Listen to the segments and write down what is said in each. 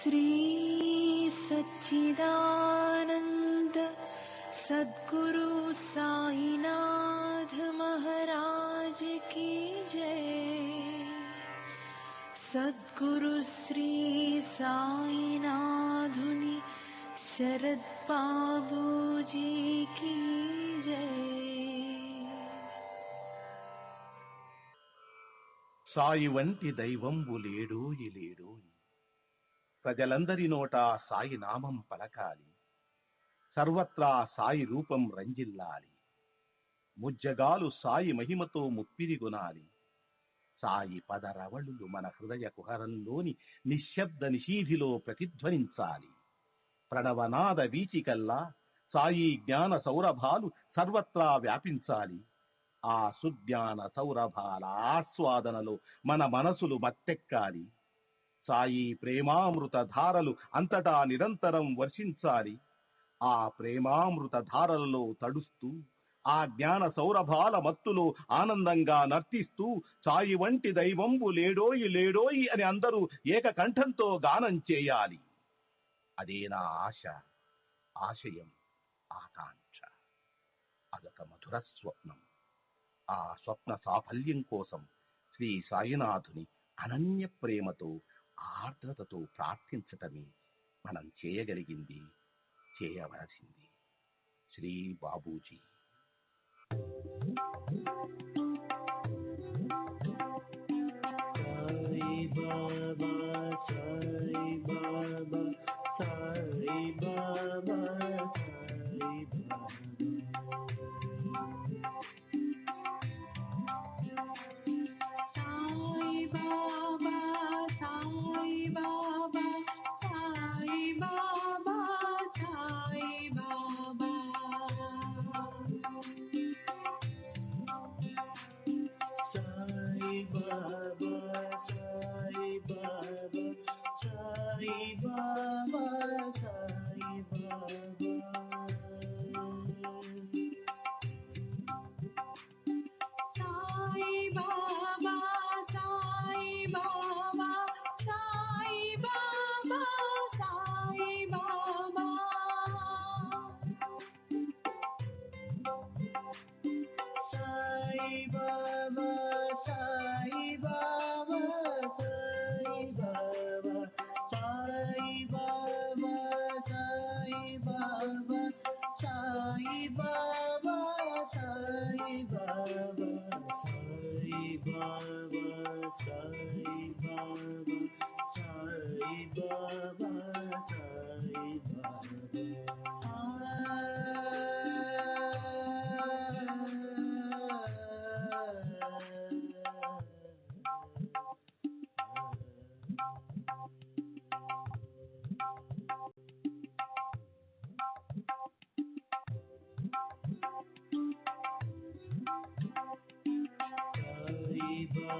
श्री सच्चिदानंद सद्गुरु साईनाथ महाराज की जय। सद्गुरु श्री साईनाथुनि शरद बाबूजी की जय। సాయి వంటి దైవంబు లేడోయి లేడోయి, ప్రజలందరి నోట సాయి నామం పలకాలి, సర్వత్రా సాయి రూపం రంజిల్లాలి, ముజ్జగాలు సాయి మహిమతో ముప్పిరిగొనాలి. సాయి పదరవళులు మన హృదయ కుహరంలోని నిశ్శబ్ద నిశీధిలో ప్రతిధ్వనించాలి. ప్రణవనాద వీచికల్లా సాయి జ్ఞాన సౌరభాలు సర్వత్రా వ్యాపించాలి. ఆ సుజ్ఞాన సౌరభాల ఆస్వాదనలో మన మనసులు మత్తెక్కాలి. సాయి ప్రేమామృత ధారలు అంతటా నిరంతరం వర్షించాలి. ఆ ప్రేమామృత ధారలలో తడుస్తూ, ఆ జ్ఞాన సౌరభాల మత్తులో ఆనందంగా నర్తిస్తూ సాయి వంటి దైవంబు లేడోయి లేడోయి అని అందరూ ఏకకంఠంతో గానం చేయాలి. అదే నా ఆశ, ఆశయం, ఆకాంక్ష. అదొక మధుర స్వప్నం. ఆ స్వప్న సాఫల్యం కోసం శ్రీ సాయినాథుని అనన్య ప్రేమతో, ఆర్ద్రతతో ప్రార్థించటమే మనం చేయగలిగింది, చేయవలసింది. Shri Babuji. Sai Baba Sai Baba Sai Baba Sai Baba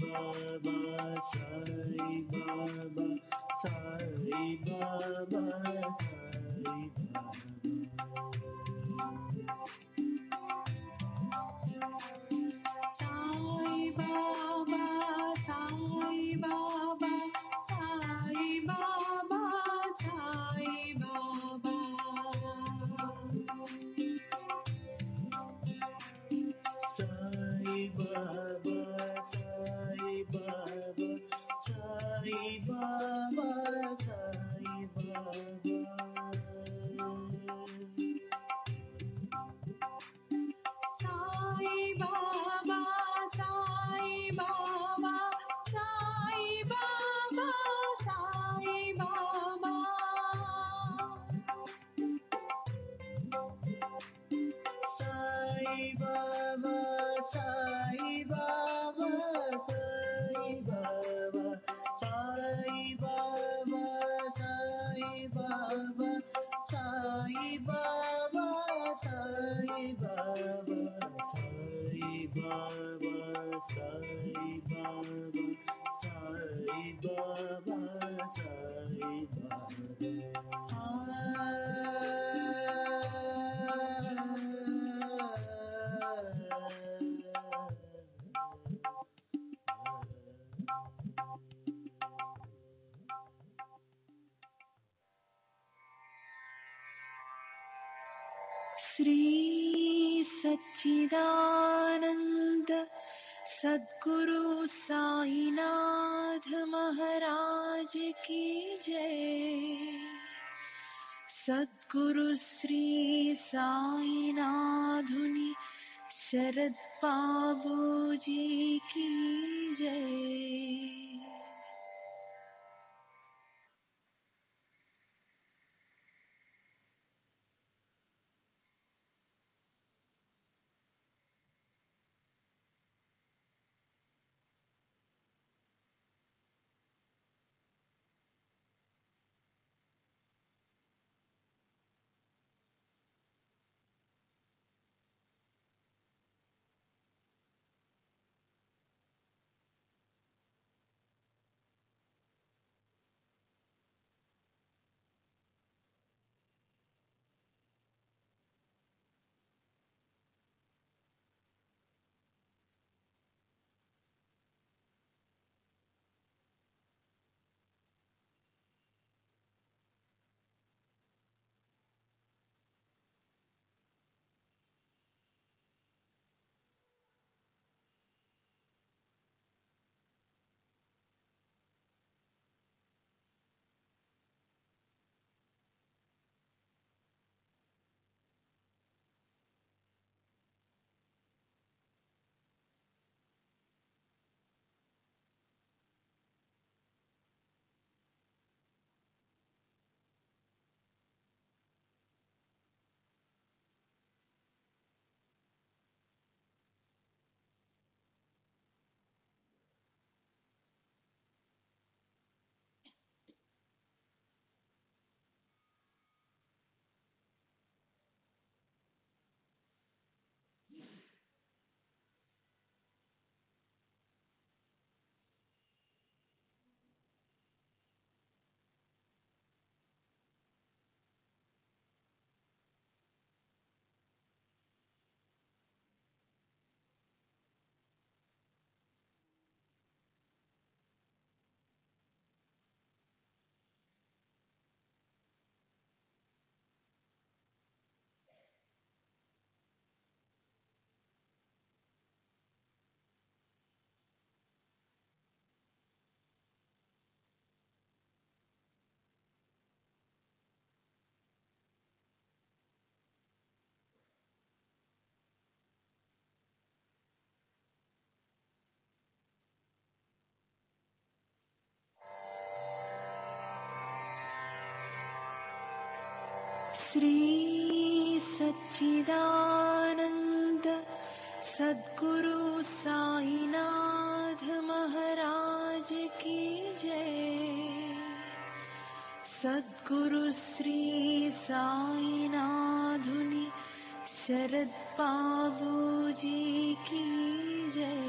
Baba, Sai Baba, Sai Baba, Sai Baba, Sai Baba, Sai Baba, Sai Baba, Sai Baba, Sai Baba, Sai Baba, Sai Baba. Sai Baba, Sai Baba, Sai Baba, Sai Baba. Sai Baba, Sai Baba, Sai Baba, Sai Baba, Sai Baba, Sai Baba, Sai Baba, Sai Baba, Sai Baba, Sai Baba, Sai Shri सच्चिदानंद सद्गुरु साईनाथ महाराज की जय। सद्गुरु श्री साईनाथुनि शरद बाबू जी की जय। श्री सच्चिदानंद सद्गुरु साईनाथ महाराज की जय। सद्गुरु श्री साईनाथुनि शरद बाबू जी की जय।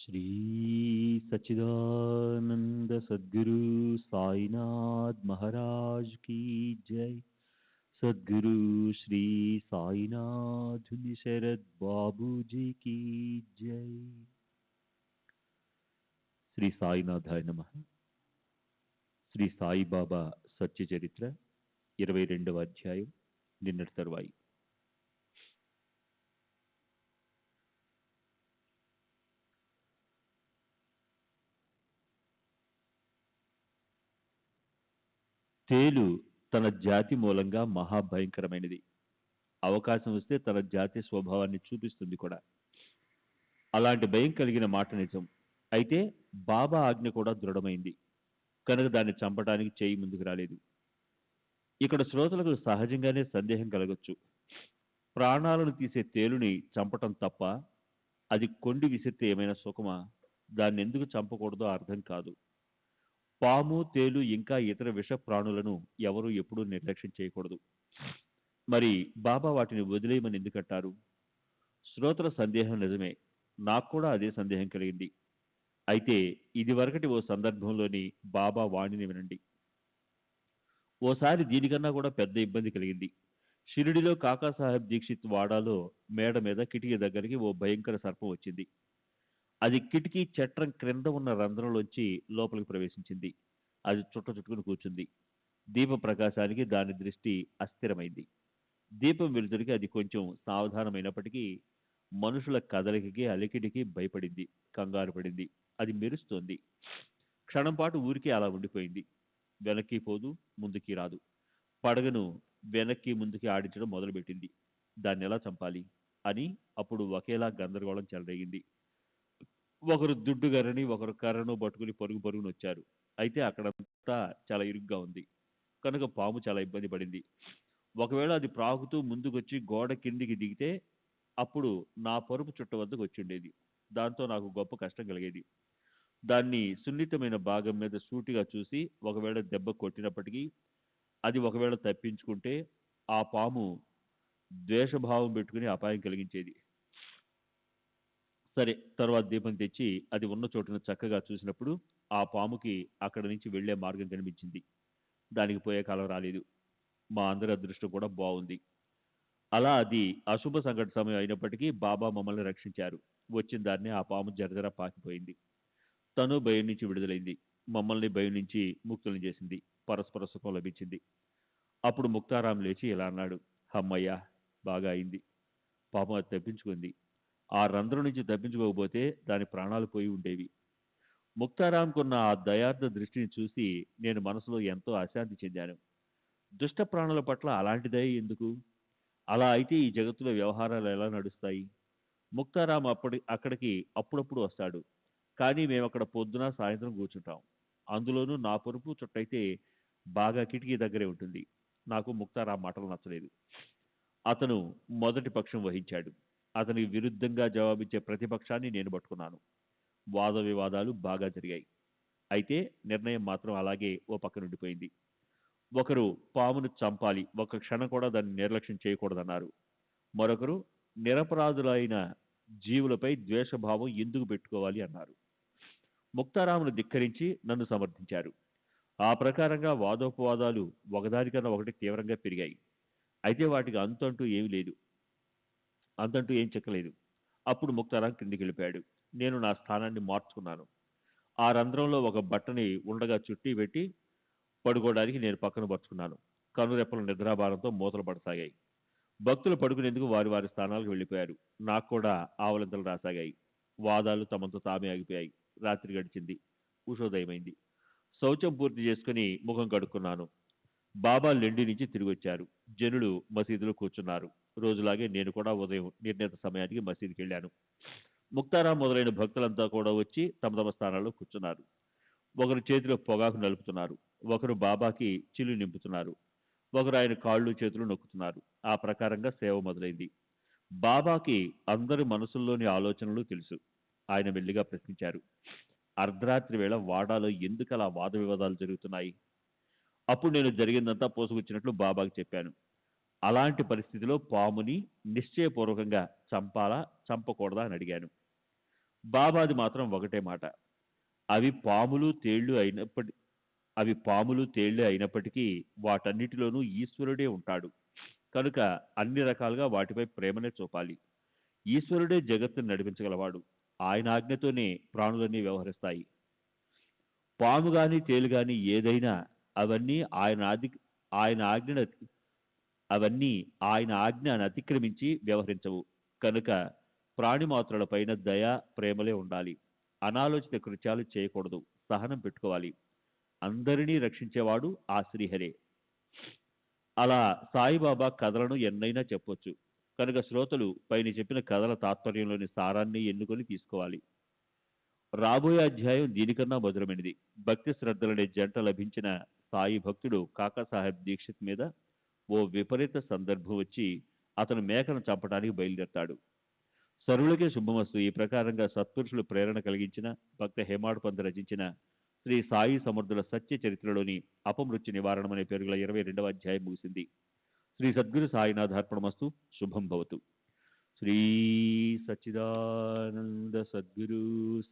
श्री सच्चिदानंद सद्गुरु साईनाथ महाराज की जय। सद्गुरु श्री साईनाथ शरद बाबू जी की जय। శ్రీ సాయినాథాయ నమః. శ్రీ సాయిబాబా సత్య చరిత్ర 22వ అధ్యాయం, నిన్నటి తరువాయి. తేలు తన జాతి మూలంగా మహాభయంకరమైనది. అవకాశం వస్తే తన జాతి స్వభావాన్ని చూపిస్తుంది కూడా. అలాంటి భయం కలిగిన మాట నిజం. అయితే బాబా ఆజ్ఞ కూడా దృఢమైంది కనుక దాన్ని చంపడానికి చేయి ముందుకు రాలేదు. ఇక్కడ శ్రోతలకు సహజంగానే సందేహం కలగొచ్చు. ప్రాణాలను తీసే తేలుని చంపటం తప్ప, అది కొండి విసిరితే ఏమైనా సుఖమా? దాన్ని ఎందుకు చంపకూడదో అర్థం కాదు. పాము, తేలు ఇంకా ఇతర విష ప్రాణులను ఎవరూ ఎప్పుడూ నిర్లక్ష్యం చేయకూడదు. మరి బాబా వాటిని వదిలేయమని ఎందుకంటారు? శ్రోతల సందేహం నిజమే. నాకు కూడా అదే సందేహం కలిగింది. అయితే ఇదివరకటి ఓ సందర్భంలోని బాబా వాణిని వినండి. ఓసారి దీనికన్నా కూడా పెద్ద ఇబ్బంది కలిగింది. షిరిడిలో కాకాసాహెబ్ దీక్షిత్ వాడాలో మేడ మీద కిటికీ దగ్గరికి ఓ భయంకర సర్పం వచ్చింది. అది కిటికీ చట్రం క్రింద ఉన్న రంధ్రంలోంచి లోపలికి ప్రవేశించింది. అది చుట్టుకుని కూర్చుంది. దీప ప్రకాశానికి దాని దృష్టి అస్థిరమైంది. దీపం వెలుతురికి అది కొంచెం సావధానమైనప్పటికీ మనుషుల కదలికకి, అలికిడికి భయపడింది, కంగారు పడింది. అది మెరుస్తోంది. క్షణం పాటు ఊరికే అలా ఉండిపోయింది. వెనక్కి పోదు, ముందుకి రాదు. పడగను వెనక్కి ముందుకి ఆడించడం మొదలుపెట్టింది. దాన్ని ఎలా చంపాలి అని అప్పుడు ఒకేలా గందరగోళం చెలరేగింది. ఒకరు దుడ్డుగర్రని, ఒకరు కర్రను పట్టుకుని పరుగున వచ్చారు. అయితే అక్కడంతా చాలా ఇరుగ్గా ఉంది కనుక పాము చాలా ఇబ్బంది పడింది. ఒకవేళ అది ప్రాకుతూ ముందుకొచ్చి గోడ కిందికి దిగితే అప్పుడు నా పరుపు చుట్ట వద్దకు వచ్చిండేది. దాంతో నాకు గొప్ప కష్టం కలిగేది. దాన్ని సున్నితమైన భాగం మీద సూటిగా చూసి ఒకవేళ దెబ్బ కొట్టినప్పటికీ అది ఒకవేళ తప్పించుకుంటే ఆ పాము ద్వేషభావం పెట్టుకుని అపాయం కలిగించేది. సరే, తర్వాత దీపం తెచ్చి అది ఉన్న చోటును చక్కగా చూసినప్పుడు ఆ పాముకి అక్కడి నుంచి వెళ్లే మార్గం కనిపించింది. దానికి పోయే కాలం రాలేదు. మా అందరి అదృష్టం కూడా బాగుంది. అలా అది అశుభ సంఘట సమయం అయినప్పటికీ బాబా మమ్మల్ని రక్షించారు. వచ్చిన దాన్ని ఆ పాము జరజర పాకిపోయింది. తను భయం నుంచి విడుదలైంది. మమ్మల్ని భయం నుంచి ముక్తుల్ని చేసింది. పరస్పర సుఖం లభించింది. అప్పుడు ముక్తారాం లేచి ఇలా అన్నాడు, అమ్మయ్యా, బాగా అయింది. పాపం అది తప్పించుకుంది. ఆ రంధ్రం నుంచి తప్పించుకోకపోతే దాని ప్రాణాలు పోయి ఉండేవి. ముక్తారాంకున్న ఆ దయార్థ దృష్టిని చూసి నేను మనసులో ఎంతో అశాంతి చెందాను. దుష్ట ప్రాణుల పట్ల అలాంటి దయ ఎందుకు? అలా అయితే ఈ జగత్తులో వ్యవహారాలు ఎలా నడుస్తాయి? ముక్తారాం అక్కడికి అప్పుడప్పుడు వస్తాడు. కానీ మేము అక్కడ పొద్దున సాయంత్రం కూర్చుంటాం. అందులోనూ నా పరుపు చుట్టైతే బాగా కిటికీ దగ్గరే ఉంటుంది. నాకు ముక్తారాం మాటలు నచ్చలేదు. అతను మొదటి పక్షం వహించాడు. అతనికి విరుద్ధంగా జవాబిచ్చే ప్రతిపక్షాన్ని నేను పట్టుకున్నాను. వాద వివాదాలు బాగా జరిగాయి. అయితే నిర్ణయం మాత్రం అలాగే ఓ పక్కనుండిపోయింది. ఒకరు పామును చంపాలి, ఒక్క క్షణం కూడా దాన్ని నిర్లక్ష్యం చేయకూడదన్నారు. మరొకరు నిరపరాధులైన జీవులపై ద్వేషభావం ఎందుకు పెట్టుకోవాలి అన్నారు. ముక్తారామును ధిక్కరించి నన్ను సమర్థించారు. ఆ ప్రకారంగా వాదోపవాదాలు ఒకదానికన్నా ఒకటి తీవ్రంగా పెరిగాయి. అయితే వాటికి అంతంటూ ఏం చెక్కలేదు. అప్పుడు ముక్తారాం కిందికి వెళ్ళిపోయాడు. నేను నా స్థానాన్ని మార్చుకున్నాను. ఆ రంధ్రంలో ఒక బట్టని ఉండగా చుట్టి పెట్టి పడుకోవడానికి నేను పక్కన పరుచుకున్నాను. కనురెప్పల నిద్రాభారంతో మూతలు పడసాగాయి. భక్తులు పడుకునేందుకు వారి వారి స్థానాలకు వెళ్ళిపోయారు. నాకు కూడా ఆవలింతలు రాసాగాయి. వాదాలు తమంతో తామే ఆగిపోయాయి. రాత్రి గడిచింది. ఉషోదయమైంది. శౌచం పూర్తి చేసుకుని ముఖం కడుక్కున్నాను. బాబా లెండి నుంచి తిరిగి వచ్చారు. జనులు మసీదులో కూర్చున్నారు. రోజులాగే నేను కూడా ఉదయం నిర్ణీత సమయానికి మసీదుకి వెళ్ళాను. ముక్తారాం మొదలైన భక్తులంతా కూడా వచ్చి తమ తమ స్థానాల్లో కూర్చున్నారు. ఒకరు చేతిలో పొగాకు నలుపుతున్నారు. ఒకరు బాబాకి చిల్లు నింపుతున్నారు. ఒకరు ఆయన కాళ్ళు చేతులు నొక్కుతున్నారు. ఆ ప్రకారంగా సేవ మొదలైంది. బాబాకి అందరి మనసుల్లోని ఆలోచనలు తెలుసు. ఆయన మెల్లిగా ప్రశ్నించారు, అర్ధరాత్రి వేళ వాడాలో ఎందుకలా వాద వివాదాలు జరుగుతున్నాయి? అప్పుడు నేను జరిగిందంతా పోసుకొచ్చినట్లు బాబాకి చెప్పాను. అలాంటి పరిస్థితిలో పాముని నిశ్చయపూర్వకంగా చంపాలా, చంపకూడదా అని అడిగాను. బాబాది మాత్రం ఒకటే మాట. అవి పాములు తేళ్లు అయినప్పటికీ వాటన్నిటిలోనూ ఈశ్వరుడే ఉంటాడు. కనుక అన్ని రకాలుగా వాటిపై ప్రేమనే చూపాలి. ఈశ్వరుడే జగత్తును నడిపించగలవాడు. ఆయన ఆజ్ఞతోనే ప్రాణులన్నీ వ్యవహరిస్తాయి. పాము గాని తేలు గాని ఏదైనా అవన్నీ ఆయన ఆజ్ఞ అవన్నీ ఆయన ఆజ్ఞను అతిక్రమించి వ్యవహరించవు. కనుక ప్రాణిమాత్రులపైన దయ, ప్రేమలే ఉండాలి. అనాలోచిత కృత్యాలు చేయకూడదు. సహనం పెట్టుకోవాలి. అందరినీ రక్షించేవాడు ఆ శ్రీహరే. అలా సాయిబాబా కథలను ఎన్నైనా చెప్పొచ్చు. కనుక శ్రోతలు పైన చెప్పిన కథల తాత్పర్యంలోని సారాన్ని ఎన్నుకొని తీసుకోవాలి. రాబోయే అధ్యాయం దీనికన్నా మధురమైనది. భక్తి శ్రద్ధలనే జంట లభించిన సాయి భక్తుడు కాకాసాహెబ్ దీక్షిత్ మీద ఓ విపరీత సందర్భం వచ్చి అతను మేకను చంపడానికి బయలుదేరతాడు. సర్వులకే శుభమస్తు. ఈ ప్రకారంగా సత్పురుషులు ప్రేరణ కలిగించిన భక్త హేమాడ్ పంత్ రచించిన శ్రీ సాయి సమర్థుల సత్య చరిత్రలోని అపమృత్యు నివారణం అనే పేరుగల 22వ అధ్యాయం ముగిసింది. శ్రీ సద్గురు సాయినాథార్పణమస్తు. శుభం భవతు. శ్రీ సచ్చిదానంద సద్గురు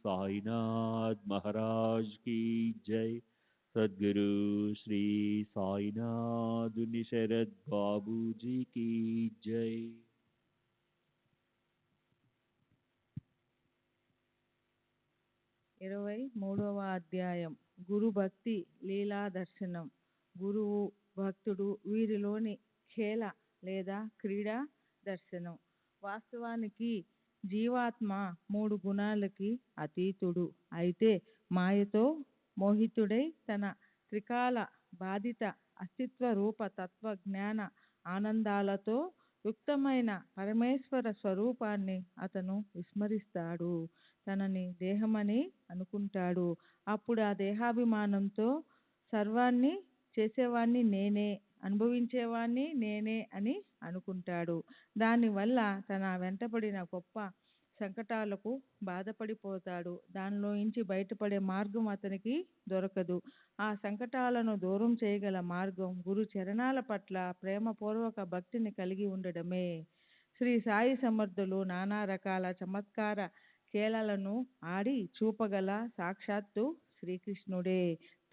సాయినాథ్ మహారాజ్ की जय. सद्गुरु श्री साईनाथ शरद बाबू जी की जय. 23వ అధ్యాయం గురు భక్తి లీలా దర్శనం. గురువు, భక్తుడు వీరిలోని ఖేల లేదా క్రీడా దర్శనం. వాస్తవానికి జీవాత్మ 3 గుణాలకి అతీతుడు. అయితే మాయతో మోహితుడై తన త్రికాల బాధిత అస్తిత్వ రూప తత్వ జ్ఞాన ఆనందాలతో యుక్తమైన పరమేశ్వర స్వరూపాన్ని అతను విస్మరిస్తాడు. తనని దేహమని అనుకుంటాడు. అప్పుడు ఆ దేహాభిమానంతో సర్వాన్ని చేసేవాణ్ణి నేనే, అనుభవించేవాణ్ణి నేనే అని అనుకుంటాడు. దానివల్ల తన వెంటపడిన గొప్ప సంకటాలకు బాధపడిపోతాడు. దానిలోంచి బయటపడే మార్గం అతనికి దొరకదు. ఆ సంకటాలను దూరం చేయగల మార్గం గురు చరణాల పట్ల ప్రేమపూర్వక భక్తిని కలిగి ఉండడమే. శ్రీ సాయి సమర్థులు నానా రకాల చమత్కార కేలలను ఆడి చూపగల సాక్షాత్తు శ్రీకృష్ణుడే.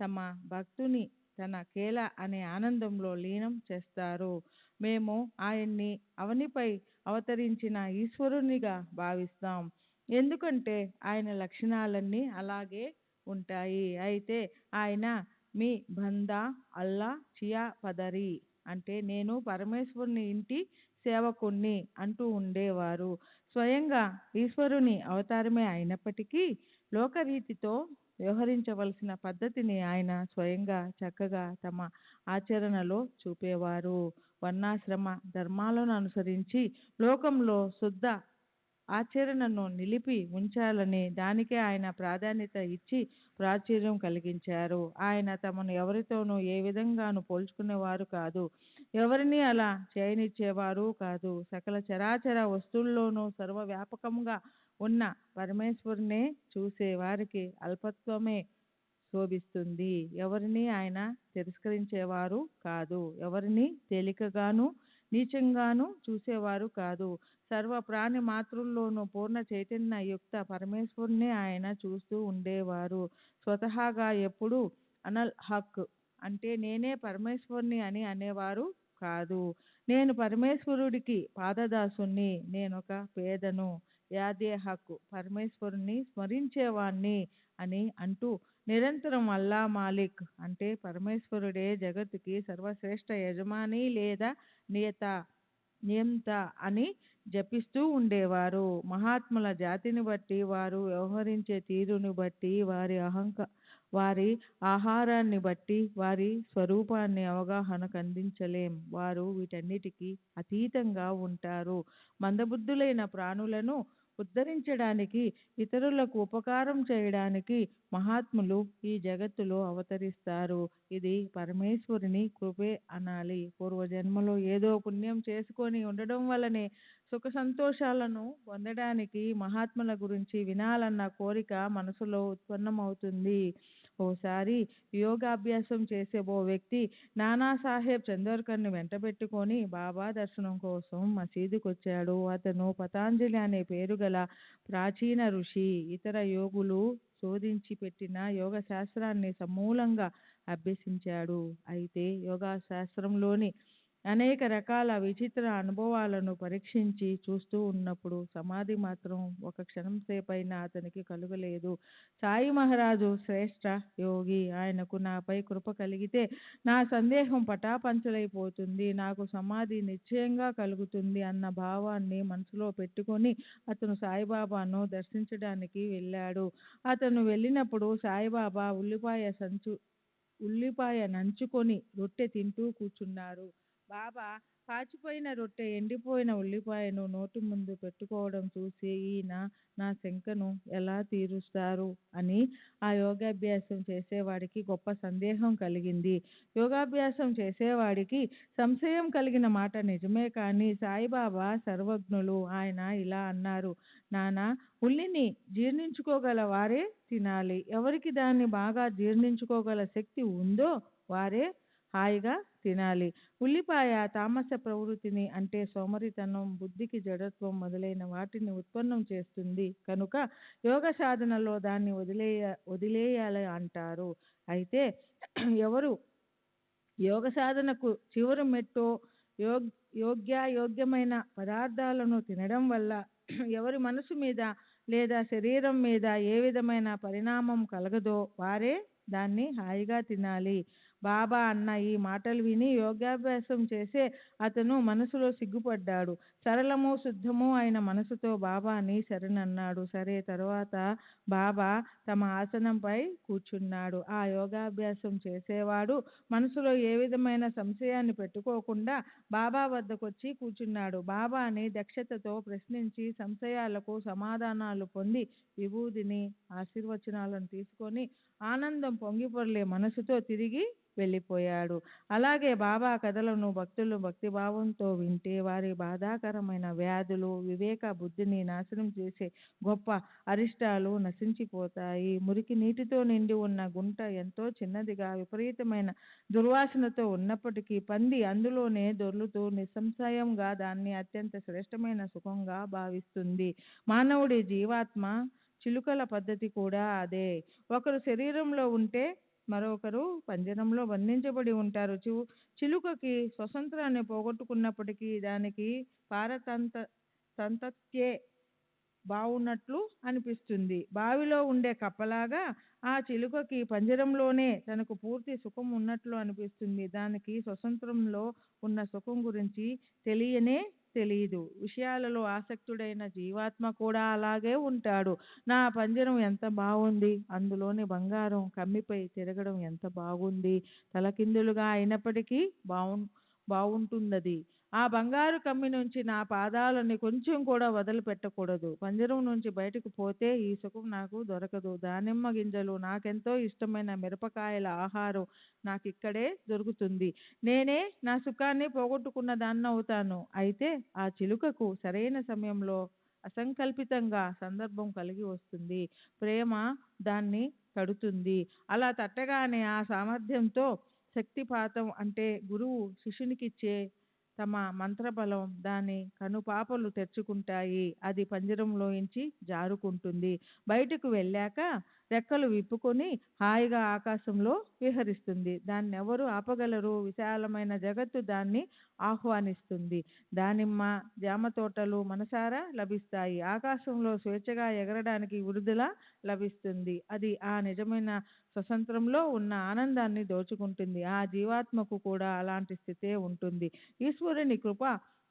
తమ భక్తుని తన కేల అనే ఆనందంలో లీనం చేస్తారు. మేము ఆయన్ని అవనిపై అవతరించిన ఈశ్వరునిగా భావిస్తాం. ఎందుకంటే ఆయన లక్షణాలన్నీ అలాగే ఉంటాయి. అయితే ఆయన మీ బందా అల్లా చియా పదరి అంటే నేను పరమేశ్వరుని ఇంటి సేవకుణ్ణి అంటూ ఉండేవారు. స్వయంగా ఈశ్వరుని అవతారమే అయినప్పటికీ లోకరీతితో వ్యవహరించవలసిన పద్ధతిని ఆయన స్వయంగా చక్కగా తమ ఆచరణలో చూపేవారు. వర్ణాశ్రమ ధర్మాలను అనుసరించి లోకంలో శుద్ధ ఆచరణను నిలిపి ఉంచాలని దానికే ఆయన ప్రాధాన్యత ఇచ్చి ప్రాచుర్యం కలిగించారు. ఆయన తమను ఎవరితోనూ ఏ విధంగానూ పోల్చుకునేవారు కాదు. ఎవరిని అలా చేయనిచ్చేవారు కాదు. సకల చరాచర వస్తువుల్లోనూ సర్వవ్యాపకంగా ఉన్న పరమేశ్వరునే చూసే వారికి అల్పత్వమే శోభిస్తుంది. ఎవరిని ఆయన తిరస్కరించేవారు కాదు. ఎవరిని తేలికగాను నీచంగాను చూసేవారు కాదు. సర్వ ప్రాణి మాతృల్లోనూ పూర్ణ చైతన్యయుక్త పరమేశ్వరునే ఆయన చూస్తూ ఉండేవారు. స్వతహాగా ఎప్పుడూ అనల్ హక్ అంటే నేనే పరమేశ్వరుని అని అనేవారు కాదు. నేను పరమేశ్వరుడికి పాదదాసుని, నేనొక పేదను, యాదే హక్కు పరమేశ్వరుని స్మరించేవాణ్ణి అని అంటూ నిరంతరం అల్లా మాలిక్ అంటే పరమేశ్వరుడే జగత్తుకి సర్వశ్రేష్ఠ యజమాని లేదా నియంత అని జపిస్తూ ఉండేవారు. మహాత్ముల జాతిని బట్టి, వారు వ్యవహరించే తీరుని బట్టి, వారి ఆహారాన్ని బట్టి వారి స్వరూపాన్ని అవగాహనకు అందించలేం. వారు వీటన్నిటికీ అతీతంగా ఉంటారు. మందబుద్ధులైన ప్రాణులను ఉద్ధరించడానికి, ఇతరులకు ఉపకారం చేయడానికి మహాత్ములు ఈ జగత్తులో అవతరిస్తారు. ఇది పరమేశ్వరుని కృపే అనాలి. పూర్వజన్మలో ఏదో పుణ్యం చేసుకొని ఉండడం వల్లనే సుఖ సంతోషాలను పొందడానికి మహాత్ముల గురించి వినాలన్న కోరిక మనసులో ఉత్పన్నమవుతుంది. ఓసారి యోగాభ్యాసం చేసే ఓ వ్యక్తి నానాసాహెబ్ చందోర్కర్ని వెంటబెట్టుకొని బాబా దర్శనం కోసం మసీదుకొచ్చాడు. అతను పతాంజలి అనే పేరు గల ప్రాచీన ఋషి. ఇతర యోగులు శోధించి పెట్టిన యోగ శాస్త్రాన్ని సమూలంగా అభ్యసించాడు. అయితే యోగా శాస్త్రంలోని అనేక రకాల విచిత్ర అనుభవాలను పరీక్షించి చూస్తూ ఉన్నప్పుడు సమాధి మాత్రం ఒక క్షణం సేపైనా అతనికి కలుగలేదు. సాయి మహారాజు శ్రేష్ఠ యోగి. ఆయనకు నాపై కృప కలిగితే నా సందేహం పటాపంచలైపోతుంది, నాకు సమాధి నిశ్చయంగా కలుగుతుంది అన్న భావాన్ని మనసులో పెట్టుకొని అతను సాయిబాబాను దర్శించడానికి వెళ్ళాడు. అతను వెళ్ళినప్పుడు సాయిబాబా ఉల్లిపాయ నంచుకొని రొట్టె తింటూ కూర్చున్నారు. బాబా పాచిపోయిన రొట్టె, ఎండిపోయిన ఉల్లిపాయను నోటి ముందు పెట్టుకోవడం చూసి ఈయన నా శంకను ఎలా తీరుస్తారు అని ఆ యోగాభ్యాసం చేసేవాడికి గొప్ప సందేహం కలిగింది. యోగాభ్యాసం చేసేవాడికి సంశయం కలిగిన మాట నిజమే, కానీ సాయిబాబా సర్వజ్ఞులు. ఆయన ఇలా అన్నారు, నానా, ఉల్లిని జీర్ణించుకోగల వారే తినాలి. ఎవరికి దాన్ని బాగా జీర్ణించుకోగల శక్తి ఉందో వారే హాయిగా తినాలి. ఉల్లిపాయ తామస ప్రవృత్తిని, అంటే సోమరితనం, బుద్ధికి జడత్వం మొదలైన వాటిని ఉత్పన్నం చేస్తుంది కనుక యోగ సాధనలో దాన్ని వదిలేయాలి అంటారు. అయితే ఎవరు యోగ సాధనకు చివరి మెట్టో యోగ్యమైన పదార్థాలను తినడం వల్ల ఎవరి మనసు మీద లేదా శరీరం మీద ఏ విధమైన పరిణామం కలగదో వారే దాన్ని హాయిగా తినాలి. బాబా అన్న ఈ మాటలు విని యోగాభ్యాసం చేసే అతను మనసులో సిగ్గుపడ్డాడు. సరళము శుద్ధము అయిన మనసుతో బాబాని శరణన్నాడు. సరే, తరువాత బాబా తమ ఆసనంపై కూర్చున్నాడు. ఆ యోగాభ్యాసం చేసేవాడు మనసులో ఏ విధమైన సంశయాన్ని పెట్టుకోకుండా బాబా వద్దకొచ్చి కూర్చున్నాడు. బాబాని దక్షతతో ప్రశ్నించి సంశయాలకు సమాధానాలు పొంది విభూదిని, ఆశీర్వచనాలను తీసుకొని ఆనందం పొంగిపొర్లే మనసుతో తిరిగి వెళ్ళిపోయాడు. అలాగే బాబా కథలను భక్తులు భక్తిభావంతో వింటే వారి బాధాకరమైన వ్యాధులు, వివేక బుద్ధిని నాశనం చేసే గొప్ప అరిష్టాలు నశించిపోతాయి. మురికి నీటితో నిండి ఉన్న గుంట ఎంతో చిన్నదిగా విపరీతమైన దుర్వాసనతో ఉన్నప్పటికీ పంది అందులోనే దొర్లుతూ నిస్సంశయంగా దాన్ని అత్యంత శ్రేష్టమైన సుఖంగా భావిస్తుంది. మానవుడి జీవాత్మ చిలుకల పద్ధతి కూడా అదే. ఒకరు శరీరంలో ఉంటే మరొకరు పంజరంలో బంధించబడి ఉంటారు. చిలుకకి స్వతంత్రాన్ని పోగొట్టుకున్నప్పటికీ దానికి పారతంత్యే బావున్నట్లు అనిపిస్తుంది. బావిలో ఉండే కప్పలాగా ఆ చిలుకకి పంజరంలోనే తనకు పూర్తి సుఖం ఉన్నట్లు అనిపిస్తుంది. దానికి స్వతంత్రంలో ఉన్న సుఖం గురించి తెలియనే తెలియదు. విషయాలలో ఆసక్తుడైన జీవాత్మ కూడా అలాగే ఉంటాడు. నా పంజరం ఎంత బాగుంది, అందులోని బంగారం కమ్మిపై తిరగడం ఎంత బాగుంది, తలకిందులుగా అయినప్పటికీ బాగుంటుందది. ఆ బంగారు కమ్మి నుంచి నా పాదాలని కొంచెం కూడా వదిలిపెట్టకూడదు. పంజరం నుంచి బయటకు పోతే ఈ సుఖం నాకు దొరకదు. దానిమ్మ గింజలు, నాకెంతో ఇష్టమైన మిరపకాయల ఆహారం నాకిక్కడే దొరుకుతుంది. నేనే నా సుఖాన్ని పోగొట్టుకున్న దాన్నవుతాను. అయితే ఆ చిలుకకు సరైన సమయంలో అసంకల్పితంగా సందర్భం కలిగి వస్తుంది. ప్రేమ దాన్ని తడుతుంది. అలా తట్టగానే ఆ సామర్థ్యంతో శక్తిపాతం, అంటే గురువు శిష్యునికిచ్చే తమ మంత్రబలం దాని కనుపాపలు తెరుచుకుంటాయి. అది పంజరంలోంచి జారుకుంటుంది. బయటకు వెళ్ళాక రెక్కలు విప్పుకొని హాయిగా ఆకాశంలో విహరిస్తుంది. దాన్ని ఎవరు ఆపగలరు? విశాలమైన జగత్తు దాన్ని ఆహ్వానిస్తుంది. దానిమ్మ, జామ తోటలు మనసారా లభిస్తాయి. ఆకాశంలో స్వేచ్ఛగా ఎగరడానికి విడుదల లభిస్తుంది. అది ఆ నిజమైన స్వతంత్రంలో ఉన్న ఆనందాన్ని దోచుకుంటుంది. ఆ జీవాత్మకు కూడా అలాంటి స్థితే ఉంటుంది. ఈశ్వరుని కృప,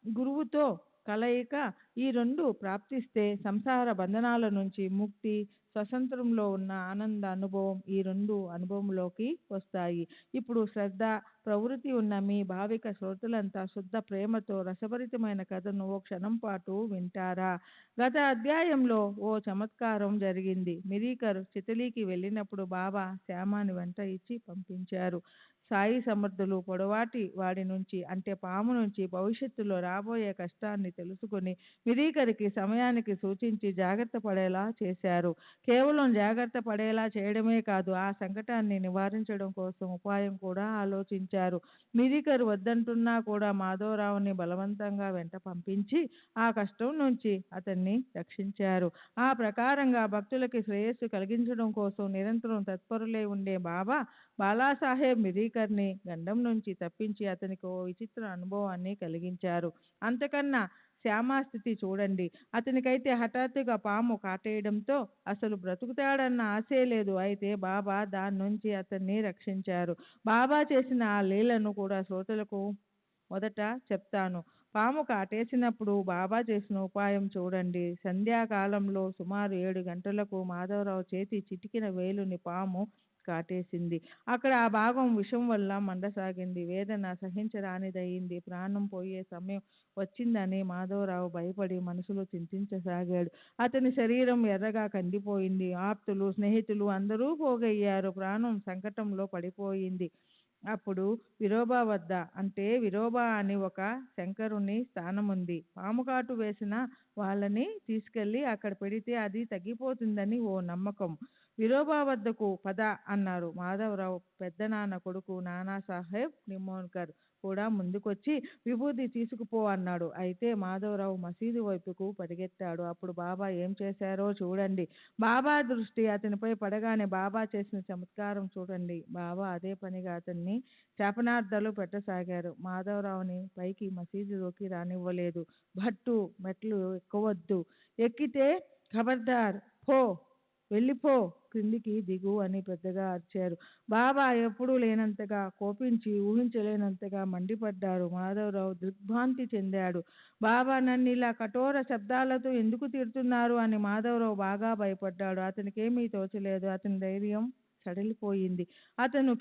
గురువుతో కలయిక, ఈ రెండు ప్రాప్తిస్తే సంసార బంధనాల నుంచి ముక్తి, స్వతంత్రంలో ఉన్న ఆనంద అనుభవం, ఈ రెండు అనుభవంలోకి వస్తాయి. ఇప్పుడు శ్రద్ధ, ప్రవృత్తి ఉన్న మీ భావిక శ్రోతలంతా శుద్ధ ప్రేమతో రసభరితమైన కథను ఓ క్షణం పాటు వింటారా? గత అధ్యాయంలో ఓ చమత్కారం జరిగింది. మిరీకర్ చితలీకి వెళ్ళినప్పుడు బాబా శ్యామాని వెంట ఇచ్చి పంపించారు. సాయి సమర్థులు పొడవాటి వాడి నుంచి అంటే పాము నుంచి భవిష్యత్తులో రాబోయే కష్టాన్ని తెలుసుకుని మిరీకరికి సమయానికి సూచించి జాగ్రత్త పడేలా చేశారు. కేవలం జాగ్రత్త పడేలా చేయడమే కాదు, ఆ సంకటాన్ని నివారించడం కోసం ఉపాయం కూడా ఆలోచించారు. మిరీకరు వద్దంటున్నా కూడా మాధవరావుని బలవంతంగా వెంట పంపించి ఆ కష్టం నుంచి అతన్ని రక్షించారు. ఆ ప్రకారంగా భక్తులకి శ్రేయస్సు కలిగించడం కోసం నిరంతరం తత్పరులై ఉండే బాబా బాలాసాహెబ్ మిరీకర్ని గండం నుంచి తప్పించి అతనికి ఓ విచిత్ర అనుభవాన్ని కలిగించారు. అంతకన్నా శ్యామాస్థితి చూడండి. అతనికైతే హఠాత్తుగా పాము కాటేయడంతో అసలు బ్రతుకుతాడన్న ఆశే లేదు. అయితే బాబా దాని నుంచి అతన్ని రక్షించారు. బాబా చేసిన ఆ లీలను కూడా శ్రోతలకు మొదట చెప్తాను. పాము కాటేసినప్పుడు బాబా చేసిన ఉపాయం చూడండి. సంధ్యాకాలంలో సుమారు 7 గంటలకు మాధవరావు చేతి చిటికిన వేలుని పాము కాటేసింది. అక్కడ ఆ భాగం విషం వల్ల మండసాగింది. వేదన సహించరానిదయింది. ప్రాణం పోయే సమయం వచ్చిందని మాధవరావు భయపడి మనసులో చింతించసాగాడు. అతని శరీరం ఎర్రగా కందిపోయింది. ఆప్తులు, స్నేహితులు అందరూ పోగయ్యారు. ప్రాణం సంకటంలో పడిపోయింది. అప్పుడు విరోబా వద్ద అంటే విరోబా అని ఒక శంకరుని స్థానముంది. పాముకాటు వేసిన వాళ్ళని తీసుకెళ్ళి అక్కడ పెడితే అది తగ్గిపోతుందని ఓ నమ్మకం. విరోబా వద్దకు పద అన్నారు. మాధవరావు పెద్దనాన్న కొడుకు నానాసాహెబ్ నిమోన్కర్ కూడా ముందుకొచ్చి విభూది తీసుకుపో అన్నాడు. అయితే మాధవరావు మసీదు వైపుకు పరిగెత్తాడు. అప్పుడు బాబా ఏం చేశారో చూడండి. బాబా దృష్టి అతనిపై పడగానే బాబా చేసిన చమత్కారం చూడండి. బాబా అదే పనిగా అతన్ని శాపనార్థాలు పెట్టసాగారు. మాధవరావుని పైకి మసీదులోకి రానివ్వలేదు. భట్టు మెట్లు ఎక్కవద్దు, ఎక్కితే ఖబర్దార్, పో, వెళ్ళిపో, క్రిందికి దిగు అని పెద్దగా అరిచారు. బాబా ఎప్పుడూ లేనంతగా కోపించి ఊహించలేనంతగా మండిపడ్డారు. మాధవరావు దిగ్భ్రాంతి చెందాడు. బాబా నన్ను ఇలా కఠోర శబ్దాలతో ఎందుకు తిడుతున్నారు అని మాధవరావు బాగా భయపడ్డాడు. అతనికేమీ తోచలేదు. అతని ధైర్యం సడలిపోయింది. అతను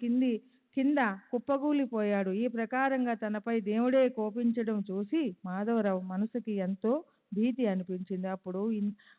కింద కుప్పగూలిపోయాడు. ఈ ప్రకారంగా తనపై దేవుడే కోపించడం చూసి మాధవరావు మనసుకి ఎంతో భీతి అనిపించింది. అప్పుడు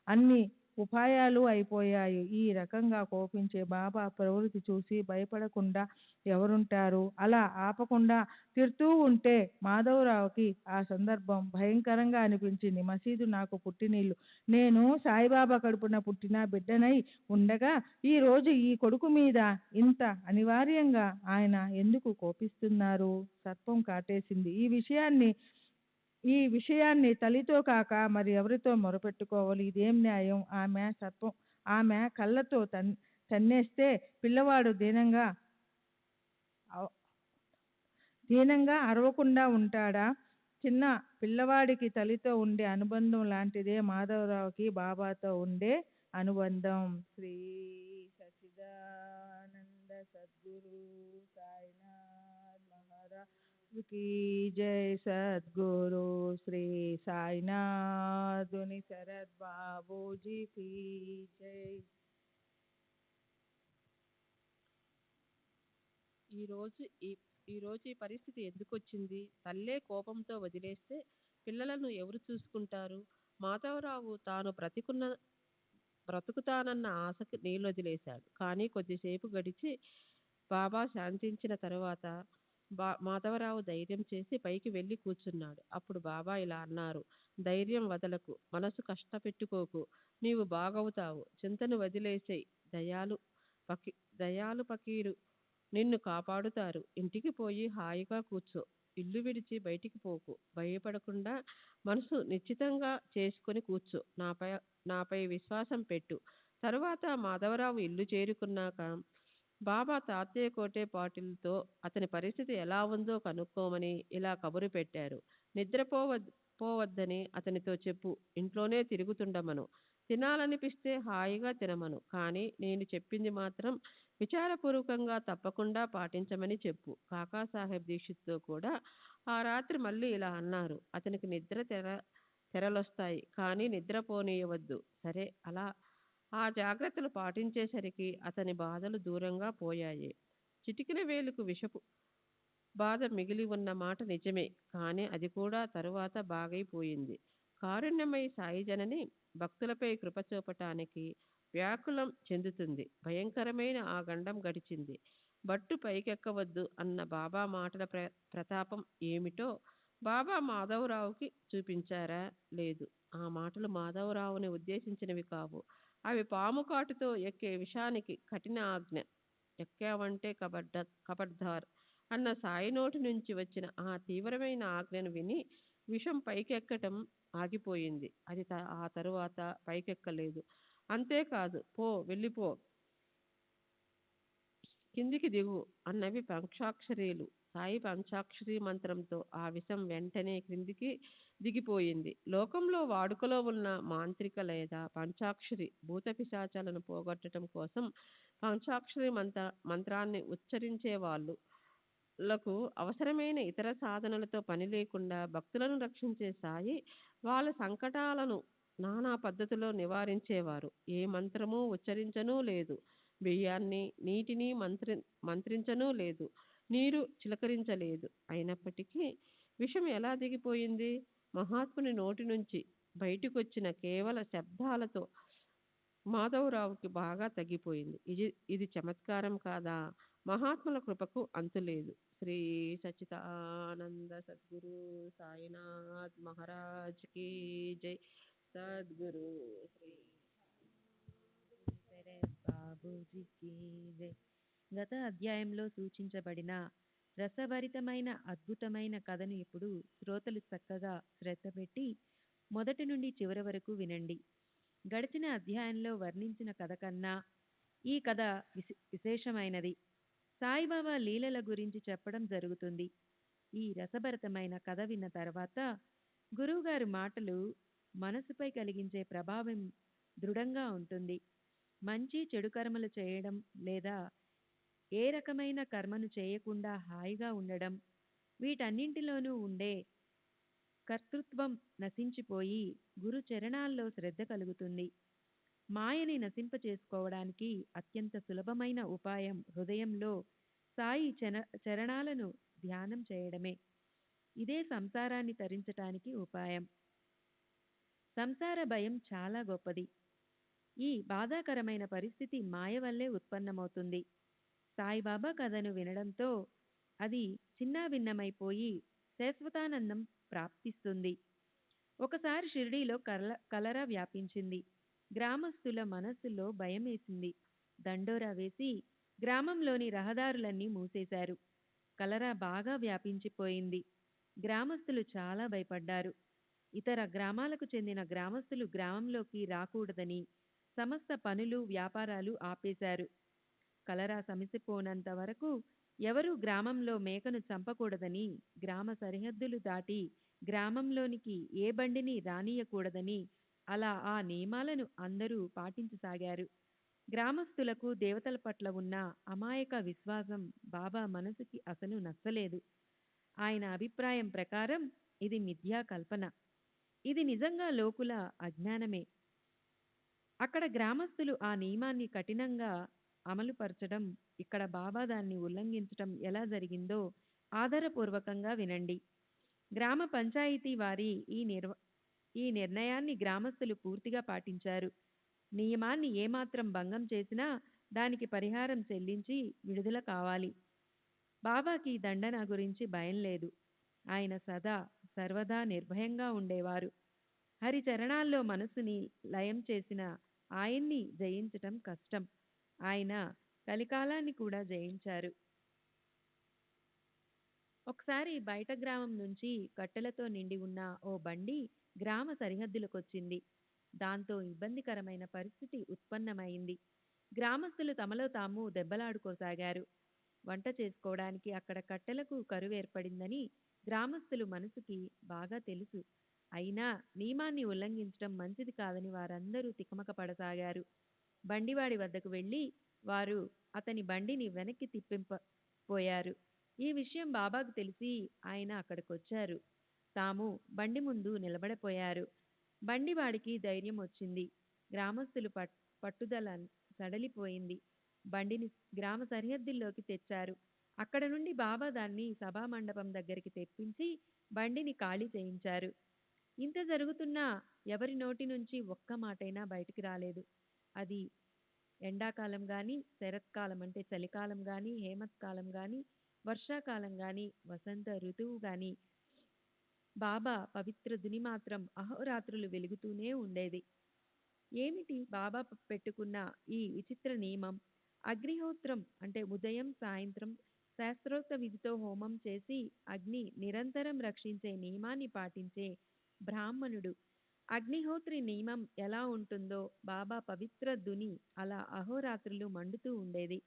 అన్ని ఉపాయాలు అయిపోయాయి. ఈ రకంగా కోపించే బాబా ప్రవృత్తి చూసి భయపడకుండా ఎవరుంటారు? అలా ఆపకుండా తిడుతూ ఉంటే మాధవరావుకి ఆ సందర్భం భయంకరంగా అనిపించింది. మసీదు నాకు పుట్టినిల్లు. నేను సాయిబాబా కడుపున పుట్టిన బిడ్డనై ఉండగా ఈ రోజు ఈ కొడుకు మీద ఇంత అనివార్యంగా ఆయన ఎందుకు కోపిస్తున్నారు? సర్పం కాటేసింది. ఈ విషయాన్ని తల్లితో కాక మరి ఎవరితో మొరపెట్టుకోవాలి? ఇదేం న్యాయం? ఆమె కళ్ళతో తన్నేస్తే పిల్లవాడు దీనంగా అరవకుండా ఉంటాడా? చిన్న పిల్లవాడికి తల్లితో ఉండే అనుబంధం లాంటిదే మాధవరావుకి బాబాతో ఉండే అనుబంధం. శ్రీ సచ్చిదానంద సద్గురు సాయినాథ్ మహారాజ్ की जय। सद्गुरु श्री साईनाथुनि शरद बाबूजी की जय। ఈ రోజు ఈ పరిస్థితి ఎందుకు వచ్చింది? తల్లే కోపంతో వదిలేస్తే పిల్లలను ఎవరు చూసుకుంటారు? మాధవరావు తాను బ్రతుకుతానన్న ఆశకు నీళ్ళొదిలేశాడు. కానీ కొద్దిసేపు గడిచి బాబా శాంతించిన తరువాత మాధవరావు ధైర్యం చేసి పైకి వెళ్ళి కూర్చున్నాడు. అప్పుడు బాబా ఇలా అన్నారు: ధైర్యం వదలకు, మనసు కష్టపెట్టుకోకు, నీవు బాగవుతావు, చింతను వదిలేసేయ్. దయాలు పకీరు నిన్ను కాపాడుతారు. ఇంటికి పోయి హాయిగా కూర్చో, ఇల్లు విడిచి బయటికి పోకు, భయపడకుండా మనసు నిశ్చితంగా చేసుకొని కూర్చో, నాపై విశ్వాసం పెట్టు. తరువాత మాధవరావు ఇల్లు చేరుకున్నాక బాబా తాతయ్య కోటే పాటిల్తో అతని పరిస్థితి ఎలా ఉందో కనుక్కోమని ఇలా కబురు పెట్టారు. నిద్రపోవద్దని అతనితో చెప్పు, ఇంట్లోనే తిరుగుతుండమను, తినాలనిపిస్తే హాయిగా తినమను, కానీ నేను చెప్పింది మాత్రం విచారపూర్వకంగా తప్పకుండా పాటించమని చెప్పు. కాకాసాహెబ్ దీక్షిత్తో కూడా ఆ రాత్రి మళ్ళీ ఇలా అన్నారు. అతనికి నిద్ర తెరలొస్తాయి, కానీ నిద్రపోనీయవద్దు. సరే, అలా ఆ జాగ్రత్తలు పాటించేసరికి అతని బాధలు దూరంగా పోయాయి. చిటికిన వేలుకు విషపు బాధ మిగిలి ఉన్న మాట నిజమే, కానీ అది కూడా తరువాత బాగైపోయింది. కారుణ్యమయి సాయి జనని భక్తులపై కృప చూపటానికి వ్యాకులం చెందుతుంది. భయంకరమైన ఆ గండం గడిచింది. బట్టు పైకెక్కవద్దు అన్న బాబా మాటల ప్రతాపం ఏమిటో బాబా మాధవరావుకి చూపించారా? లేదు. ఆ మాటలు మాధవరావుని ఉద్దేశించినవి కావు. అవి పాము కాటుతో ఎక్కే విషానికి కఠిన ఆజ్ఞ. ఎక్కావంటే కబడ్దార్ అన్న సాయి నోటి నుంచి వచ్చిన ఆ తీవ్రమైన ఆజ్ఞను విని విషం పైకెక్కటం ఆగిపోయింది. అది ఆ తరువాత పైకెక్కలేదు. అంతేకాదు, పో, వెళ్ళిపో, కిందికి దిగు అన్నవి పంచాక్షరీలు. సాయి పంచాక్షరి మంత్రంతో ఆ విషం వెంటనే క్రిందికి దిగిపోయింది. లోకంలో వాడుకలో ఉన్న మాంత్రిక లేదా పంచాక్షరి భూత పిశాచాలను పోగొట్టడం కోసం పంచాక్షరి మంత్రాన్ని ఉచ్చరించే వాళ్ళకు అవసరమైన ఇతర సాధనలతో పని లేకుండా భక్తులను రక్షించే సాయి వాళ్ళ సంకటాలను నానా పద్ధతిలో నివారించేవారు. ఏ మంత్రము ఉచ్చరించనూ లేదు. బియ్యాన్ని, నీటిని మంత్రించనూ లేదు. నీరు చిలకరించలేదు. అయినప్పటికీ విషం ఎలా దిగిపోయింది? మహాత్ముని నోటి నుంచి బయటికొచ్చిన కేవల శబ్దాలతో మాధవరావుకి బాగా తగ్గిపోయింది. ఇది చమత్కారం కాదా? మహాత్ముల కృపకు అంతులేదు. శ్రీ సచ్చిదానంద సద్గురు సాయినాథ్ మహారాజ్ కీ జై. సద్గురు శ్రీ బాబూజీకి జై. గత అధ్యాయంలో సూచించబడిన రసభరితమైన అద్భుతమైన కథను ఇప్పుడు శ్రోతలు చక్కగా శ్రద్ధ పెట్టి మొదటి నుండి చివరి వరకు వినండి. గడిచిన అధ్యాయంలో వర్ణించిన కథ కన్నా ఈ కథ విశేషమైనది. సాయిబాబా లీలల గురించి చెప్పడం జరుగుతుంది. ఈ రసభరితమైన కథ విన్న తర్వాత గురువుగారి మాటలు మనసుపై కలిగించే ప్రభావం దృఢంగా ఉంటుంది. మంచి చెడు కర్మలు చేయడం లేదా ఏ రకమైన కర్మను చేయకుండా హాయిగా ఉండడం, వీటన్నింటిలోనూ ఉండే కర్తృత్వం నశించిపోయి గురు చరణాల్లో శ్రద్ధ కలుగుతుంది. మాయని నశింపచేసుకోవడానికి అత్యంత సులభమైన ఉపాయం హృదయంలో సాయి చరణాలను ధ్యానం చేయడమే. ఇదే సంసారాన్ని తరించటానికి ఉపాయం. సంసార భయం చాలా గొప్పది. ఈ బాధాకరమైన పరిస్థితి మాయ వల్లే ఉత్పన్నమవుతుంది. సాయిబాబా కథను వినడంతో అది చిన్నాభిన్నమైపోయి శాశ్వతానందం ప్రాప్తిస్తుంది. ఒకసారి షిరిడీలో కలరా వ్యాపించింది. గ్రామస్తుల మనస్సులో భయమేసింది. దండోరా వేసి గ్రామంలోని రహదారులన్నీ మూసేశారు. కలరా బాగా వ్యాపించిపోయింది. గ్రామస్తులు చాలా భయపడ్డారు. ఇతర గ్రామాలకు చెందిన గ్రామస్తులు గ్రామంలోకి రాకూడదని సమస్త పనులు, వ్యాపారాలు ఆపేశారు. కలరా సమసిపోనంత వరకు ఎవరూ గ్రామంలో మేకను చంపకూడదని, గ్రామ సరిహద్దులు దాటి గ్రామంలోనికి ఏ బండిని రానీయకూడదని, అలా ఆ నియమాలను అందరూ పాటించసాగారు. గ్రామస్తులకు దేవతల పట్ల ఉన్న అమాయక విశ్వాసం బాబా మనసుకి అసలు నచ్చలేదు. ఆయన అభిప్రాయం ప్రకారం ఇది మిథ్యా కల్పన. ఇది నిజంగా లోకుల అజ్ఞానమే. అక్కడ గ్రామస్తులు ఆ నియమాన్ని కఠినంగా అమలుపరచడం, ఇక్కడ బాబా దాన్ని ఉల్లంఘించటం ఎలా జరిగిందో ఆధారపూర్వకంగా వినండి. గ్రామ పంచాయతీ వారి ఈ నిర్ణయాన్ని గ్రామస్తులు పూర్తిగా పాటించారు. నియమాన్ని ఏమాత్రం భంగం చేసినా దానికి పరిహారం చెల్లించి విడుదల కావాలి. బాబాకి దండన గురించి భయం లేదు. ఆయన సర్వదా నిర్భయంగా ఉండేవారు. హరిచరణాల్లో మనసుని లయం చేసిన ఆయన్ని జయించటం కష్టం. ఆయన కలికాలాన్ని కూడా జయించారు. ఒకసారి బయట గ్రామం నుంచి కట్టెలతో నిండి ఉన్న ఓ బండి గ్రామ సరిహద్దులకొచ్చింది. దాంతో ఇబ్బందికరమైన పరిస్థితి ఉత్పన్నమైంది. గ్రామస్తులు తమలో తాము దెబ్బలాడుకోసాగారు. వంట చేసుకోవడానికి అక్కడ కట్టెలకు కరువేర్పడిందని గ్రామస్తులు మనసుకి బాగా తెలుసు. అయినా నియమాన్ని ఉల్లంఘించడం మంచిది కాదని వారందరూ తికమక పడసాగారు. బండివాడి వద్దకు వెళ్ళి వారు అతని బండిని వెనక్కి తిప్పింపోయారు. ఈ విషయం బాబాకు తెలిసి ఆయన అక్కడికొచ్చారు. తాము బండి ముందు నిలబడిపోయారు. బండివాడికి ధైర్యం వచ్చింది. గ్రామస్తులు పట్టుదల సడలిపోయింది. బండిని గ్రామ సరిహద్దుల్లోకి తెచ్చారు. అక్కడ నుండి బాబా దాన్ని సభామండపం దగ్గరికి తెప్పించి బండిని ఖాళీ చేయించారు. ఇంత జరుగుతున్నా ఎవరి నోటి నుంచి ఒక్క మాటైనా బయటికి రాలేదు. అది ఎండాకాలం గాని, శరత్కాలం అంటే చలికాలం గాని, హేమత్కాలం గాని, వర్షాకాలం గాని, వసంత ఋతువు గాని బాబా పవిత్ర ధుని మాత్రం అహోరాత్రులు వెలుగుతూనే ఉండేది. ఏమిటి బాబా పెట్టుకున్న ఈ విచిత్ర నియమం? అగ్నిహోత్రం అంటే ఉదయం, సాయంత్రం శాస్త్రోక్త విధితో హోమం చేసి అగ్ని నిరంతరం రక్షించే నియమాన్ని పాటించే బ్రాహ్మణుడు. అగ్నిహోత్రి నియమం ఎలా ఉంటుందో బాబా పవిత్ర ధుని అలా అహోరాత్రులు మండుతూ ఉండేది.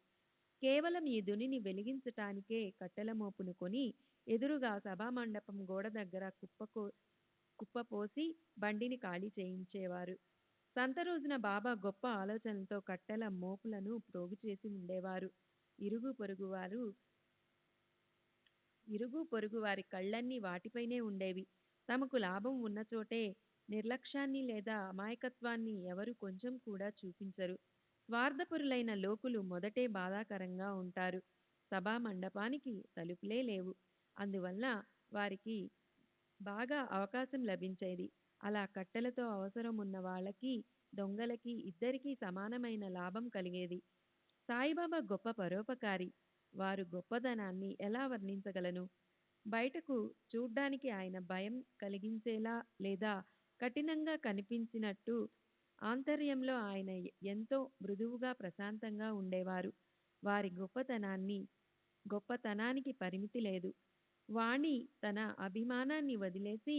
కేవలం ఈ ధునిని వెలిగించటానికే కట్టెల మోపును కొని ఎదురుగా సభామండపం గోడ దగ్గర కుప్పపోసి బండిని ఖాళీ చేయించేవారు. సంత రోజున బాబా గొప్ప ఆలోచనలతో కట్టెల మోపులను ప్రోగు చేసి ఉండేవారు. ఇరుగు పొరుగు వారు ఇరుగు పొరుగు వారి కళ్ళన్నీ వాటిపైనే ఉండేవి. తమకు లాభం ఉన్న చోటే నిర్లక్ష్యాన్ని లేదా అమాయకత్వాన్ని ఎవరు కొంచెం కూడా చూపించరు. స్వార్థపరులైన లోకులు మొదటే బాధాకరంగా ఉంటారు. సభా మండపానికి తలుపులే లేవు. అందువల్ల వారికి బాగా అవకాశం లభించేది. అలా కట్టెలతో అవసరం ఉన్న వాళ్ళకి, దొంగలకి ఇద్దరికీ సమానమైన లాభం కలిగేది. సాయిబాబా గొప్ప పరోపకారి. వారు గొప్పదనాన్ని ఎలా వర్ణించగలను? బయటకు చూడ్డానికి ఆయన భయం కలిగించేలా లేదా కఠినంగా కనిపించినట్టు ఆంతర్యంలో ఆయన ఎంతో మృదువుగా ప్రశాంతంగా ఉండేవారు. వారి గొప్పతనానికి పరిమితి లేదు. వాణి తన అభిమానాన్ని వదిలేసి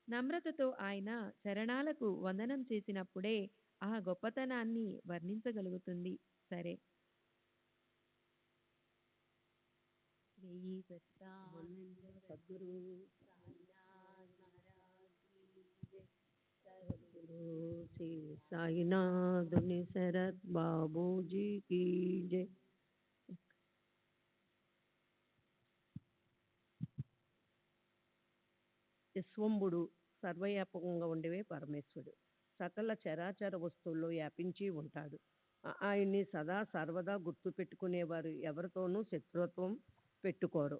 నమ్రతతో ఆయన చరణాలకు వందనం చేసినప్పుడే ఆ గొప్పతనాన్ని వర్ణించగలుగుతుంది. సరే, సద్గురు శ్రీ సాయినాథుని శరత్ బాబూజీకి జై. విశ్వంబుడు సర్వవ్యాపకంగా ఉండేవే పరమేశ్వరుడు. సకల చరాచర వస్తువుల్లో వ్యాపించి ఉంటాడు. ఆయన్ని సదా సర్వదా గుర్తు పెట్టుకునేవారు ఎవరితోనూ శత్రుత్వం పెట్టుకోరు.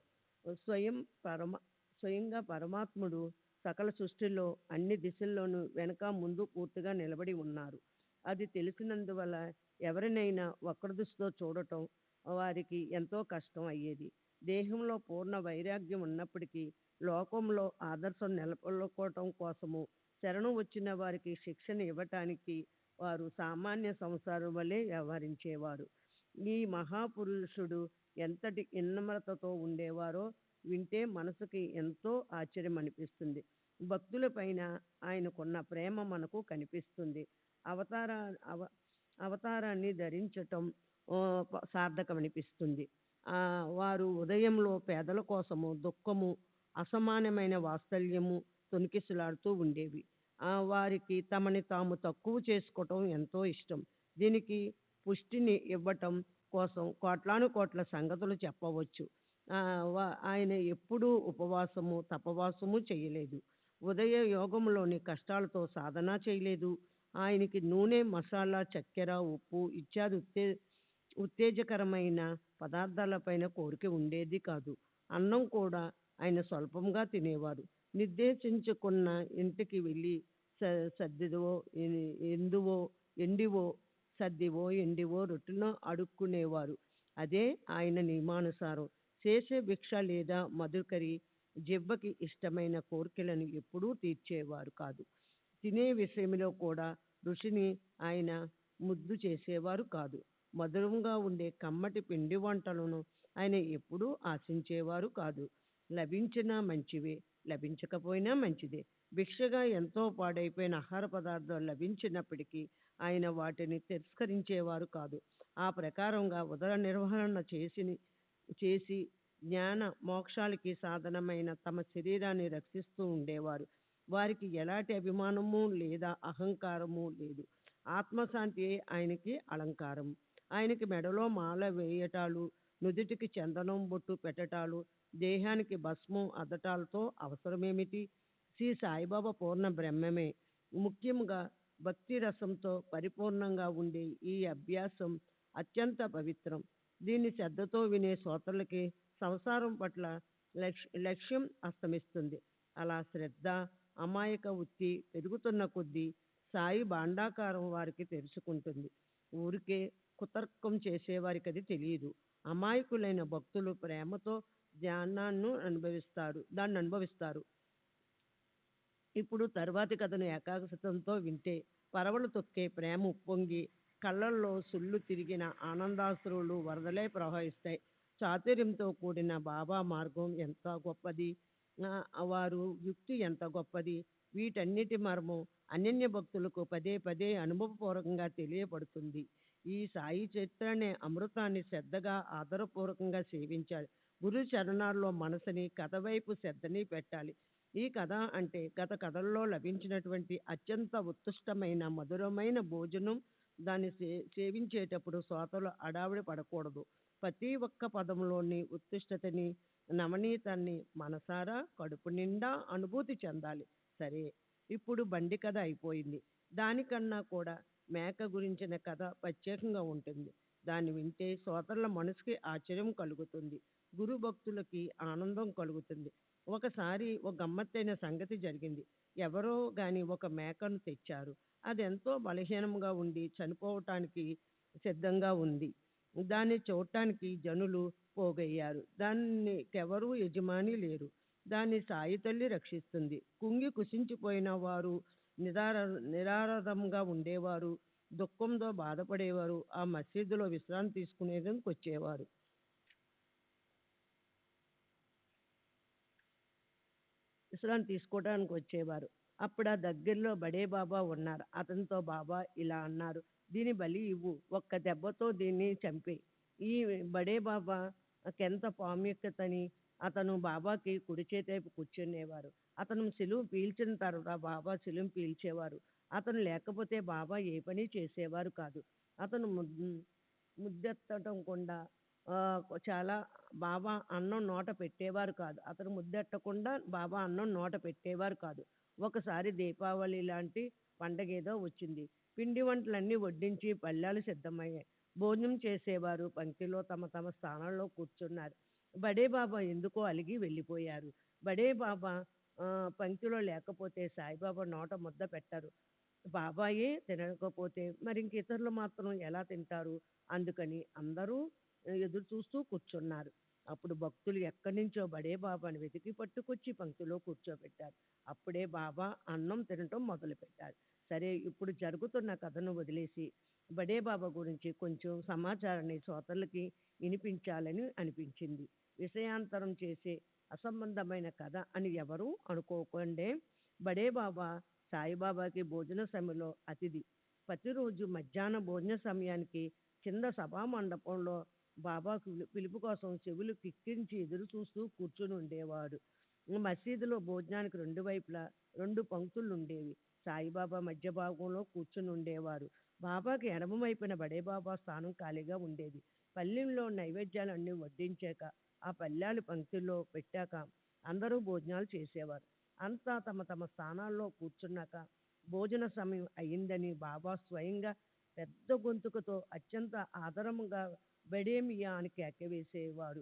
స్వయంగా పరమాత్ముడు సకల సృష్టిలో అన్ని దిశల్లోనూ వెనక ముందు పూర్తిగా నిలబడి ఉన్నారు. అది తెలిసినందువల్ల ఎవరినైనా వక్ర దృష్టితో చూడటం వారికి ఎంతో కష్టం అయ్యేది. దేహంలో పూర్ణ వైరాగ్యం ఉన్నప్పటికీ లోకంలో ఆదర్శం నెలకొల్పుకోవటం కోసము శరణం వచ్చిన వారికి శిక్షణ ఇవ్వటానికి వారు సామాన్య సంసారం వలె వ్యవహరించేవారు. ఈ మహాపురుషుడు ఎంతటి వినమ్రతతో ఉండేవారో వింటే మనసుకి ఎంతో ఆశ్చర్యం అనిపిస్తుంది. భక్తులపైన ఆయనకున్న ప్రేమ మనకు కనిపిస్తుంది. అవతారాన్ని ధరించటం సార్థకమనిపిస్తుంది. వారు ఉదయంలో పేదల కోసము దుఃఖము, అసమానమైన వాత్సల్యము తొణికిసలాడుతూ ఉండేవి. వారికి తమని తాము తక్కువ చేసుకోవటం ఎంతో ఇష్టం. దీనికి పుష్టిని ఇవ్వటం కోసం కోట్లాను కోట్ల సంగతులు చెప్పవచ్చు. ఆయన ఎప్పుడూ ఉపవాసము తపవాసము చేయలేదు. ఉదయ యోగంలోని కష్టాలతో సాధన చేయలేదు. ఆయనకి నూనె, మసాలా, చక్కెర, ఉప్పు ఇత్యాది ఉత్తేజకరమైన పదార్థాలపైన కోరిక ఉండేది కాదు. అన్నం కూడా ఆయన స్వల్పంగా తినేవారు. నిర్దేశించుకున్న ఇంటికి వెళ్ళి ఎండివో రొట్టెలను అడుక్కునేవారు. అదే ఆయన నియమానుసారం. శేష భిక్ష లేదా మధుకరి జివ్వకి ఇష్టమైన కోరికలను ఎప్పుడూ తీర్చేవారు కాదు. తినే విషయంలో కూడా ఋషిని ఆయన ముద్దు చేసేవారు కాదు. మధురంగా ఉండే కమ్మటి పిండి వంటలను ఆయన ఎప్పుడూ ఆశించేవారు కాదు. లభించినా మంచివే, లభించకపోయినా మంచిదే. భిక్షగా ఎంతో పాడైపోయిన ఆహార పదార్థాలు లభించినప్పటికీ ఆయన వాటిని తిరస్కరించేవారు కాదు. ఆ ప్రకారంగా ఉదర నిర్వహణ చేసి జ్ఞాన మోక్షాలకి సాధనమైన తమ శరీరాన్ని రక్షిస్తూ ఉండేవారు. వారికి ఎలాంటి అభిమానము లేదా అహంకారము లేదు. ఆత్మశాంతియే ఆయనకి అలంకారం. ఆయనకి మెడలో మాల వేయటాలు, నుదుటికి చందనం బొట్టు పెట్టటాలు, దేహానికి భస్మం అద్దటాలతో అవసరమేమిటి? శ్రీ సాయిబాబా పూర్ణ బ్రహ్మమే. ముఖ్యంగా భక్తి రసంతో పరిపూర్ణంగా ఉండే ఈ అభ్యాసం అత్యంత పవిత్రం. దీన్ని శ్రద్ధతో వినే శ్రోతలకి సంసారం పట్ల లక్ష్యం అస్తమిస్తుంది. అలా శ్రద్ధ, అమాయక వృత్తి పెరుగుతున్న కొద్దీ సాయి భాండాకారం వారికి తెలుసుకుంటుంది. ఊరికే కుతర్కం చేసేవారికి అది తెలియదు. అమాయకులైన భక్తులు ప్రేమతో దాన్ని అనుభవిస్తారు. ఇప్పుడు తరువాతి కథను ఏకాగ్రతతో వింటే పరవలు తొక్కే ప్రేమ ఉప్పొంగి కళ్ళల్లో సుళ్ళు తిరిగిన ఆనందాశ్రువులు వరదలై ప్రవహిస్తాయి. చాతుర్యంతో కూడిన బాబా మార్గం ఎంత గొప్పది, వారు యుక్తి ఎంత గొప్పది, వీటన్నిటి మర్మం అనన్య భక్తులకు పదే పదే అనుభవపూర్వకంగా తెలియబడుతుంది. ఈ సాయి చరిత్రనే అమృతాన్ని శ్రద్ధగా ఆదరపూర్వకంగా సేవించాలి. గురు చరణాల్లో మనసుని కథ వైపు శ్రద్ధని పెట్టాలి. ఈ కథ అంటే గత కథల్లో లభించినటువంటి అత్యంత ఉత్కృష్టమైన మధురమైన భోజనం. దాన్ని సేవించేటప్పుడు శ్రోతలు అడావిడి పడకూడదు. ప్రతి ఒక్క పదంలోని ఉత్కృష్టతని, నవనీతాన్ని మనసారా కడుపు నిండా అనుభూతి చెందాలి. సరే, ఇప్పుడు బండి కథ అయిపోయింది. దానికన్నా కూడా మేక గురించిన కథ ప్రత్యేకంగా ఉంటుంది. దాన్ని వింటే శ్రోతల మనసుకి ఆశ్చర్యం కలుగుతుంది, గురు భక్తులకి ఆనందం కలుగుతుంది. ఒకసారి ఒక గమ్మత్తైన సంగతి జరిగింది. ఎవరో గాని ఒక మేకను తెచ్చారు. అది ఎంతో బలహీనంగా ఉండి చనిపోవటానికి సిద్ధంగా ఉంది. దాన్ని చూడటానికి జనులు పోగయ్యారు. దానికెవరూ యజమాని లేరు. దాన్ని సాయి తల్లి రక్షిస్తుంది. కుంగి కుసించిపోయిన వారు, నిరాధారంగా ఉండేవారు, దుఃఖంతో బాధపడేవారు ఆ మసీదులో విశ్రాంతి తీసుకునేందుకు వచ్చేవారు. విశ్రాంతి తీసుకోవడానికి వచ్చేవారు. అప్పుడు ఆ దగ్గరలో బడే బాబా ఉన్నారు. అతనితో బాబా ఇలా అన్నారు, దీని బలి ఇవ్వు, ఒక్క దెబ్బతో దీన్ని చంపేయి. ఈ బడే బాబాకెంత ప్రాముఖ్యతని అతను బాబాకి కుడి చేతి వైపు కూర్చునేవారు. అతను సిలువ పీల్చిన తర్వాత బాబా సిలువ పీల్చేవారు. అతను లేకపోతే బాబా ఏ పని చేసేవారు కాదు. అతను ముద్దెత్తడం కూడా చాలా బాబా అన్నం నోట పెట్టేవారు కాదు. అతను ముద్దెట్టకుండా బాబా అన్నం నోట పెట్టేవారు కాదు. ఒకసారి దీపావళి లాంటి పండగ ఏదో వచ్చింది. పిండి వంటలన్నీ వడ్డించి పళ్ళాలు సిద్ధమయ్యాయి. భోజనం చేసేవారు పంక్తిలో తమ తమ స్థానాల్లో కూర్చున్నారు. బడే బాబా ఎందుకో అలిగి వెళ్ళిపోయారు. బడే బాబా పంక్తిలో లేకపోతే సాయిబాబా నోట ముద్ద పెట్టరు. బాబాయే తినకపోతే మరి ఇంక ఇతరులు మాత్రం ఎలా తింటారు? అందుకని అందరూ ఎదురు చూస్తూ కూర్చున్నారు. అప్పుడు భక్తులు ఎక్కడి నుంచో బడే బాబాని వెతికి పట్టుకొచ్చి పంక్తిలో కూర్చోబెట్టారు. అప్పుడే బాబా అన్నం తినటం మొదలుపెట్టారు. సరే, ఇప్పుడు జరుగుతున్న కథను వదిలేసి బడే బాబా గురించి కొంచెం సమాచారాన్ని శ్రోతలకి వినిపించాలని అనిపించింది. విషయాంతరం చేసే అసంబంధమైన కథ అని ఎవరూ అనుకోకండే. బడే బాబా సాయిబాబాకి భోజన సమయంలో అతిథి. ప్రతిరోజు మధ్యాహ్నం భోజన సమయానికి కింద సభా మండపంలో బాబా పిలుపు కోసం చెవులు కిక్కించి ఎదురు చూస్తూ కూర్చుని ఉండేవాడు. మసీదులో భోజనానికి రెండు వైపులా 2 పంక్తులు ఉండేవి. సాయిబాబా మధ్య భాగంలో కూర్చుని ఉండేవారు. బాబాకి ఎడమ వైపున బడే బాబా స్థానం ఖాళీగా ఉండేది. పల్లెంలో నైవేద్యాలు అన్నీ వడ్డించాక, ఆ పళ్ళాలు పంక్తిలో పెట్టాక అందరూ భోజనాలు చేసేవారు. అంతా తమ తమ స్థానాల్లో కూర్చున్నాక భోజన సమయం అయిందని బాబా స్వయంగా పెద్ద గొంతుకతో అత్యంత ఆదరముగా బడేమియా అని కేకవేసేవారు.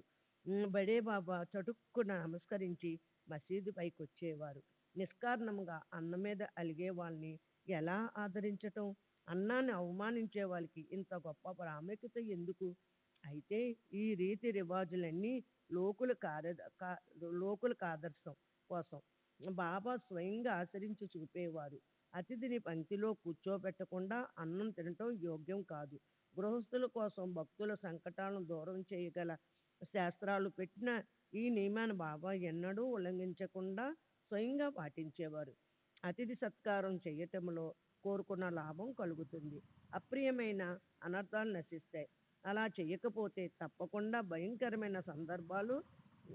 బడే బాబా చటుక్కున నమస్కరించి మసీదు పైకి వచ్చేవారు. నిష్కారణంగా అన్నం మీద అలిగే వాళ్ళని ఎలా ఆదరించటం? అన్నాన్ని అవమానించే వాళ్ళకి ఇంత గొప్ప ప్రాముఖ్యత ఎందుకు? అయితే ఈ రీతి రివాజులన్నీ లోకులకు ఆదర్శం కోసం బాబా స్వయంగా ఆచరించి చూపేవారు. అతిథిని పంక్తిలో కూర్చోబెట్టకుండా అన్నం తినటం యోగ్యం కాదు. గృహస్థుల కోసం భక్తుల సంకటాలను దూరం చేయగల శాస్త్రాలు పెట్టిన ఈ నియమాన్ని బాబా ఎన్నడూ ఉల్లంఘించకుండా స్వయంగా పాటించేవారు. అతిథి సత్కారం చేయటంలో కోరుకున్న లాభం కలుగుతుంది, అప్రియమైన అనర్థాలు నశిస్తాయి. అలా చేయకపోతే తప్పకుండా భయంకరమైన సందర్భాలు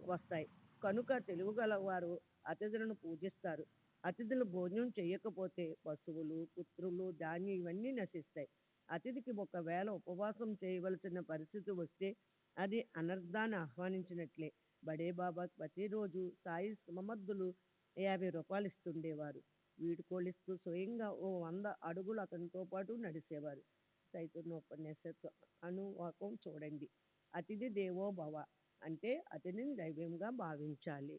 వస్తాయి. కనుక తెలివిగల వారు అతిథులను పూజిస్తారు. అతిథులు భోజనం చేయకపోతే పశువులు, పుత్రులు, ధాన్యం ఇవన్నీ నశిస్తాయి. అతిథికి ఒకవేళ ఉపవాసం చేయవలసిన పరిస్థితి వస్తే అది అనర్థాన్ని ఆహ్వానించినట్లే. బడే బాబాకి ప్రతిరోజు సాయి సమర్థులు 50 రూపాయలు ఇస్తుండేవారు. వీడుకోలిస్తూ స్వయంగా ఓ 100 అడుగులు అతనితో పాటు నడిచేవారు. చైతన్యోపనిషత్తు అనువాకం చూడండి. అతిథి దేవో భవ అంటే అతిథిని దైవంగా భావించాలి.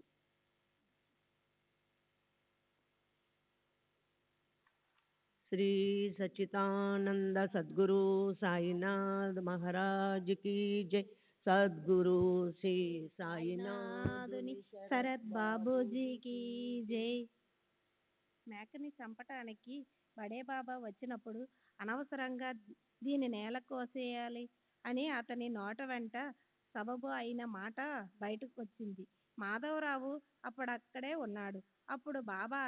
శ్రీ సచ్చిదానంద సద్గురు సాయినాథ్ మహారాజ్ की जय సద్గురు శ్రీ సాయినాథుని సాయినాథుని శరత్ బాబూజీకి జై. మేకని చంపటానికి బడే బాబా వచ్చినప్పుడు అనవసరంగా దీని నేల కోసేయాలి అని అతని నోట వెంట సబబు అయిన మాట బయటకు వచ్చింది. మాధవరావు అప్పుడక్కడే ఉన్నాడు. అప్పుడు బాబా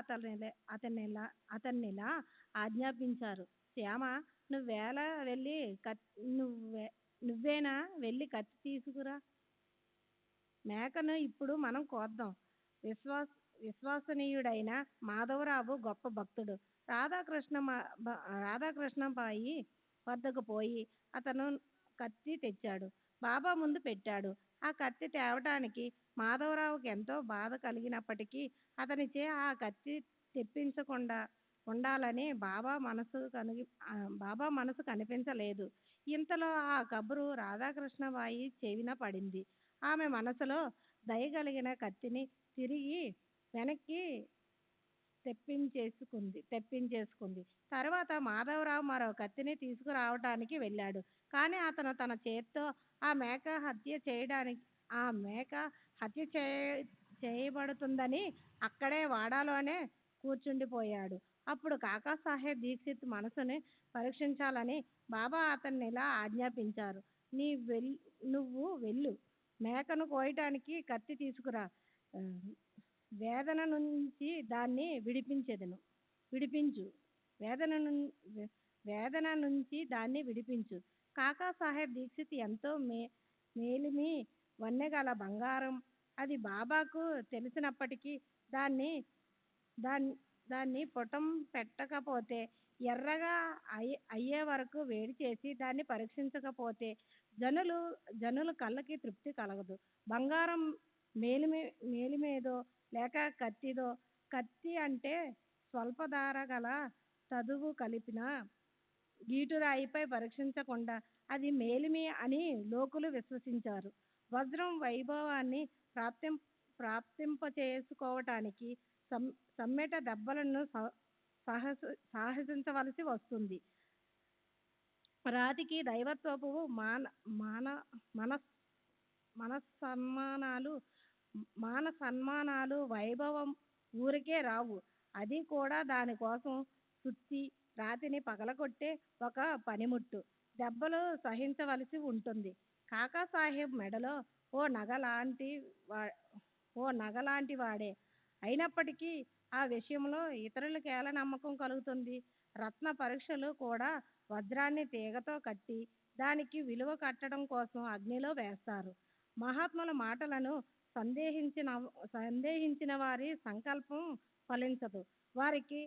అతన్నిలా ఆజ్ఞాపించారు. శ్యామ, నువ్వేలా వెళ్ళి నువ్వేనా వెళ్ళి కత్తి తీసుకురా. మేకను ఇప్పుడు మనం కోద్దాం. విశ్వసనీయుడైన మాధవరావు గొప్ప భక్తుడు. రాధాకృష్ణబాయి వద్దకు పోయి అతను కత్తి తెచ్చాడు. బాబా ముందు పెట్టాడు. ఆ కత్తి తేవటానికి మాధవరావుకి ఎంతో బాధ కలిగినప్పటికీ అతనిచే ఆ కత్తి తెప్పించకుండా ఉండాలని బాబా మనసు కనిపించలేదు. ఇంతలో ఆ కబురు రాధాకృష్ణబాయి చెవిన పడింది. ఆమె మనసులో దయగలిగిన కత్తిని తిరిగి వెనక్కి తెప్పించేసుకుంది. తర్వాత మాధవరావు మరో కత్తిని తీసుకురావటానికి వెళ్ళాడు. కానీ అతను తన చేత్తో ఆ మేక హత్య చేయబడుతుందని అక్కడే వాడాలోనే కూర్చుండిపోయాడు. అప్పుడు కాకాసాహెబ్ దీక్షిత్ మనసుని పరీక్షించాలని బాబా అతన్నిలా ఆజ్ఞాపించారు. నువ్వు వెళ్ళు, మేకను కోయటానికి కత్తి తీసుకురా, వేదన నుంచి దాన్ని విడిపించు. వేదన నుంచి దాన్ని విడిపించు. కాకాసాహెబ్ దీక్షిత్ ఎంతో మేలిమి వన్నెగల బంగారం. అది బాబాకు తెలిసినప్పటికీ దాన్ని పుటం పెట్టకపోతే, ఎర్రగా అయ్యే వరకు వేడి చేసి దాన్ని పరీక్షించకపోతే జనుల కళ్ళకి తృప్తి కలగదు. బంగారం మేలిమేదో లేక కత్తిదో. కత్తి అంటే స్వల్పధార గల తదువు కలిపిన గీటురాయిపై పరీక్షించకుండా అది మేలిమి అని లోకులు విశ్వసించారు. వజ్రం వైభవాన్ని ప్రాప్తింపచేసుకోవటానికి సమ్మెట దెబ్బలను సాహసించవలసి వస్తుంది. రాతికి దైవత్వపు మాన సన్మానాలు వైభవం ఊరికే రావు. అది కూడా దానికోసం సుత్తి రాతిని పగలగొట్టే ఒక పనిముట్టు. దెబ్బలు సహించవలసి ఉంటుంది. కాకాసాహెబ్ మెడలో ఓ నగలాంటి వాడే అయినప్పటికీ ఆ విషయంలో ఇతరులకేలా నమ్మకం కలుగుతుంది? రత్న పరీక్షలు కూడా వజ్రాన్ని తీగతో కట్టి దానికి విలువ కట్టడం కోసం అగ్నిలో వేస్తారు. మహాత్ముల మాటలను సందేహించిన వారి సంకల్పం ఫలించదు. వారికి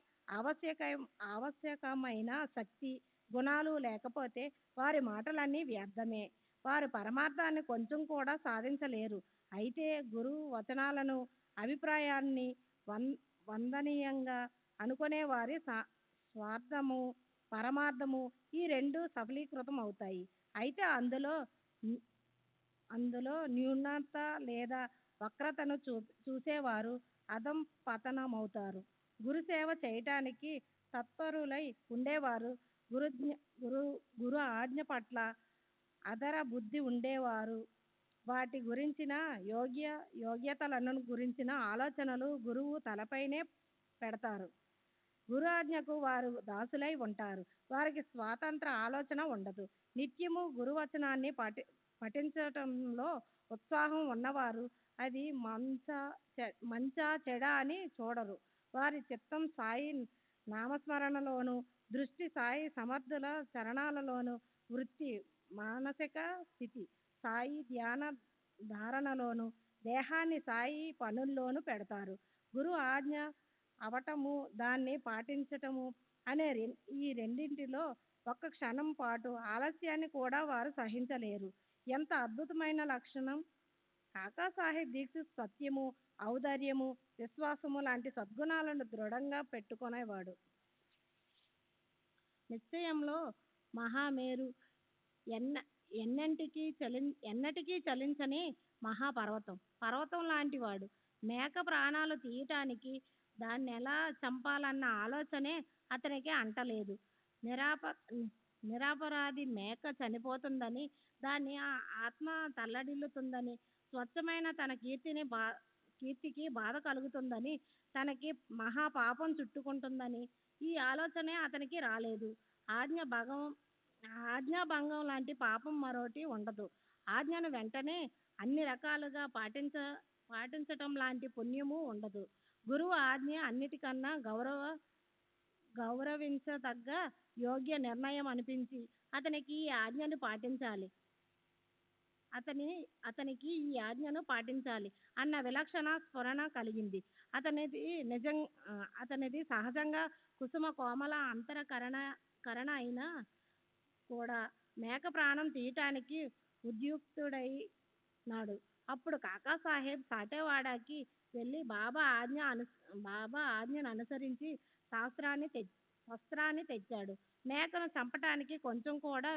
ఆవశ్యకమైన శక్తి గుణాలు లేకపోతే వారి మాటలన్నీ వ్యర్థమే. వారు పరమార్థాన్ని కొంచెం కూడా సాధించలేరు. అయితే గురువు వచనాలను, అభిప్రాయాన్ని వందనీయంగా అనుకునే వారి స్వార్థము, పరమార్థము ఈ రెండు సఫలీకృతం అవుతాయి. అయితే అందులో న్యూనత లేదా వక్రతను చూసేవారు అధం పతనమవుతారు. గురుసేవ చేయటానికి తత్పరులై ఉండేవారు, గురు ఆజ్ఞ పట్ల అధర బుద్ధి ఉండేవారు, వాటి గురించిన యోగ్యతలను గురించిన ఆలోచనలు గురువు తలపైనే పెడతారు. గురు ఆజ్ఞకు వారు దాసులై ఉంటారు. వారికి స్వాతంత్ర ఆలోచన ఉండదు. నిత్యము గురువచనాన్ని పఠించటంలో ఉత్సాహం ఉన్నవారు అది మంచా చెడా అని చూడరు. వారి చిత్తం సాయి నామస్మరణలోను, దృష్టి సాయి సమర్థుల చరణాలలోను, వృత్తి మానసిక స్థితి సాయి ధ్యాన ధారణలోను, దేహాన్ని సాయి పనుల్లోనూ పెడతారు. గురు ఆజ్ఞ అవటము, దాన్ని పాటించటము అనే ఈ రెండింటిలో ఒక్క క్షణం పాటు ఆలస్యాన్ని కూడా వారు సహించలేరు. ఎంత అద్భుతమైన లక్షణం! కాకాసాహెబ్ దీక్షిత్ సత్యము, ఔదార్యము, విశ్వాసము లాంటి సద్గుణాలను దృఢంగా పెట్టుకునేవాడు. నిశ్చయంలో మహామేరు, ఎన్నటికీ చలించని మహాపర్వతం లాంటివాడు. మేక ప్రాణాలు తీయటానికి దాన్ని ఎలా చంపాలన్న ఆలోచనే అతనికి అంటలేదు. నిరాప నిరపరాధి మేక చనిపోతుందని, దాని ఆత్మ తల్లడిల్లుతుందని, స్వచ్ఛమైన తన కీర్తికి బాధ కలుగుతుందని, తనకి మహాపాపం చుట్టుకుంటుందని ఈ ఆలోచనే అతనికి రాలేదు. ఆజ్ఞ భగం ఆజ్ఞాభంగం లాంటి పాపం మరోటి ఉండదు. ఆజ్ఞను వెంటనే అన్ని రకాలుగా పాటించటం లాంటి పుణ్యము ఉండదు. గురువు ఆజ్ఞ అన్నిటికన్నా గౌరవించదగ్గ యోగ్య నిర్ణయం అనిపించి అతనికి ఈ ఆజ్ఞను పాటించాలి అతనికి ఈ ఆజ్ఞను పాటించాలి అన్న విలక్షణ స్ఫురణ కలిగింది. అతనిది సహజంగా కుసుమ కోమల కరణ అయినా కూడా మేక ప్రాణం తీయటానికి ఉద్యుక్తుడైనాడు. అప్పుడు కాకాసాహెబ్ సాటేవాడాకి వెళ్ళి బాబా ఆజ్ఞను అనుసరించి శస్త్రాన్ని తెచ్చాడు. మేకను చంపటానికి కొంచెం కూడా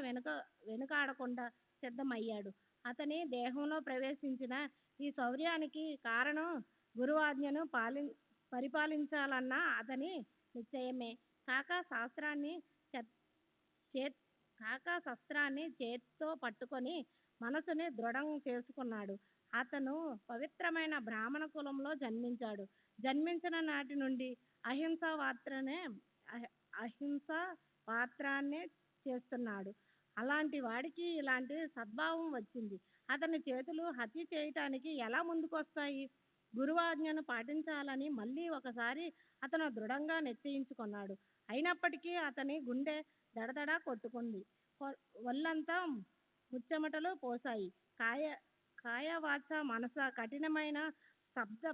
వెనుకాడకుండా సిద్ధమయ్యాడు. అతని దేహంలో ప్రవేశించిన ఈ శౌర్యానికి కారణం గురువాజ్ఞను పరిపాలించాలన్న అతని నిశ్చయమే. కాకా శస్త్రాన్ని చేత్తో పట్టుకొని మనసుని దృఢం చేసుకున్నాడు. అతను పవిత్రమైన బ్రాహ్మణ కులంలో జన్మించాడు. జన్మించిన నాటి నుండి అహింస పాత్రాన్నే చేస్తున్నాడు. అలాంటి వాడికి ఇలాంటి సద్భావం వచ్చింది. అతని చేతులు హత్య చేయటానికి ఎలా ముందుకొస్తాయి? గురువాజ్ఞను పాటించాలని మళ్ళీ ఒకసారి అతను దృఢంగా నిశ్చయించుకున్నాడు. అయినప్పటికీ అతని గుండె దడదడా కొట్టుకుంది. ఒళ్ళంతా ముచ్చెమటలు పోసాయి. కాయవాచ మనస కఠినమైన శబ్ద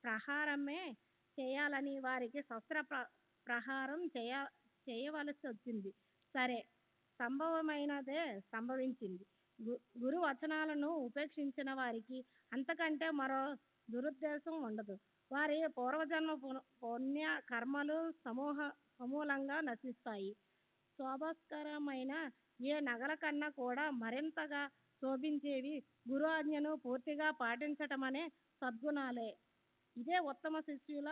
ప్రహారమే చేయాలని వారికి శస్త్ర ప్రహారం చేయవలసి వచ్చింది. సరే, సంభవమైనదే సంభవించింది. గురు వచనాలను ఉపేక్షించిన వారికి అంతకంటే మరో దురుద్దేశం ఉండదు. వారి పూర్వజన్మ పుణ్య కర్మలు సమూలంగా నశిస్తాయి. శోభస్కరమైన ఏ నగల కన్నా కూడా మరింతగా శోభించేవి గురు ఆజ్ఞను పూర్తిగా పాటించటమనే సద్గుణాలే. ఇదే ఉత్తమ శిష్యుల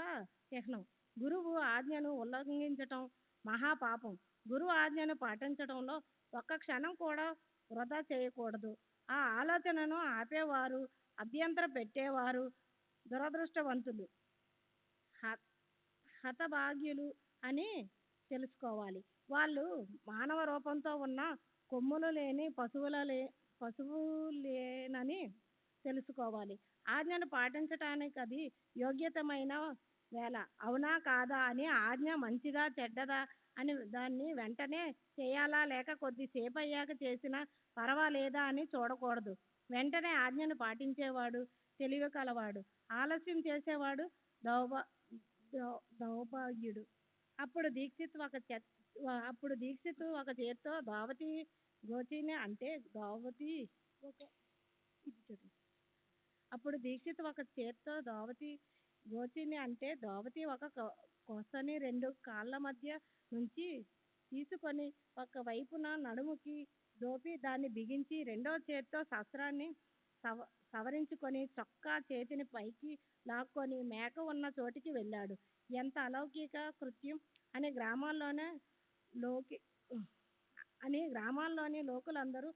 చిహ్నం. గురువు ఆజ్ఞను ఉల్లంఘించటం మహాపాపం. గురువు ఆజ్ఞను పాటించడంలో ఒక్క క్షణం కూడా వృధా చేయకూడదు. ఆ ఆలోచనను ఆపేవారు, అభ్యంతర పెట్టేవారు దురదృష్టవంతులు, హతభాగ్యులు అని తెలుసుకోవాలి. వాళ్ళు మానవ రూపంతో ఉన్న కొమ్ములు లేని పశువులేనని తెలుసుకోవాలి. ఆజ్ఞను పాటించటానికి అది యోగ్యతమైన వేళ. అవునా కాదా అని, ఆజ్ఞ మంచిదా చెడ్డదా అని దాన్ని వెంటనే చేయాలా లేక కొద్దిసేపు అయ్యాక చేసినా పర్వాలేదా అని చూడకూడదు. వెంటనే ఆజ్ఞను పాటించేవాడు తెలివి కలవాడు. ఆలస్యం చేసేవాడు దౌర్భాగ్యుడు. అప్పుడు దీక్షిత్ ఒక చేత్తో దావతి గోచిని అంటే దావతి ఒక కొసని రెండు కాళ్ళ మధ్య నుంచి తీసుకొని ఒక వైపున నడుముకి దోపి దాన్ని బిగించి రెండో చేత్తో శస్త్రాన్ని సవరించుకొని చొక్కా చేతిని పైకి లాక్కొని మేక ఉన్న చోటికి వెళ్ళాడు. ఎంత అలౌకిక కృత్యం అని గ్రామాల్లోని లోకులందరూ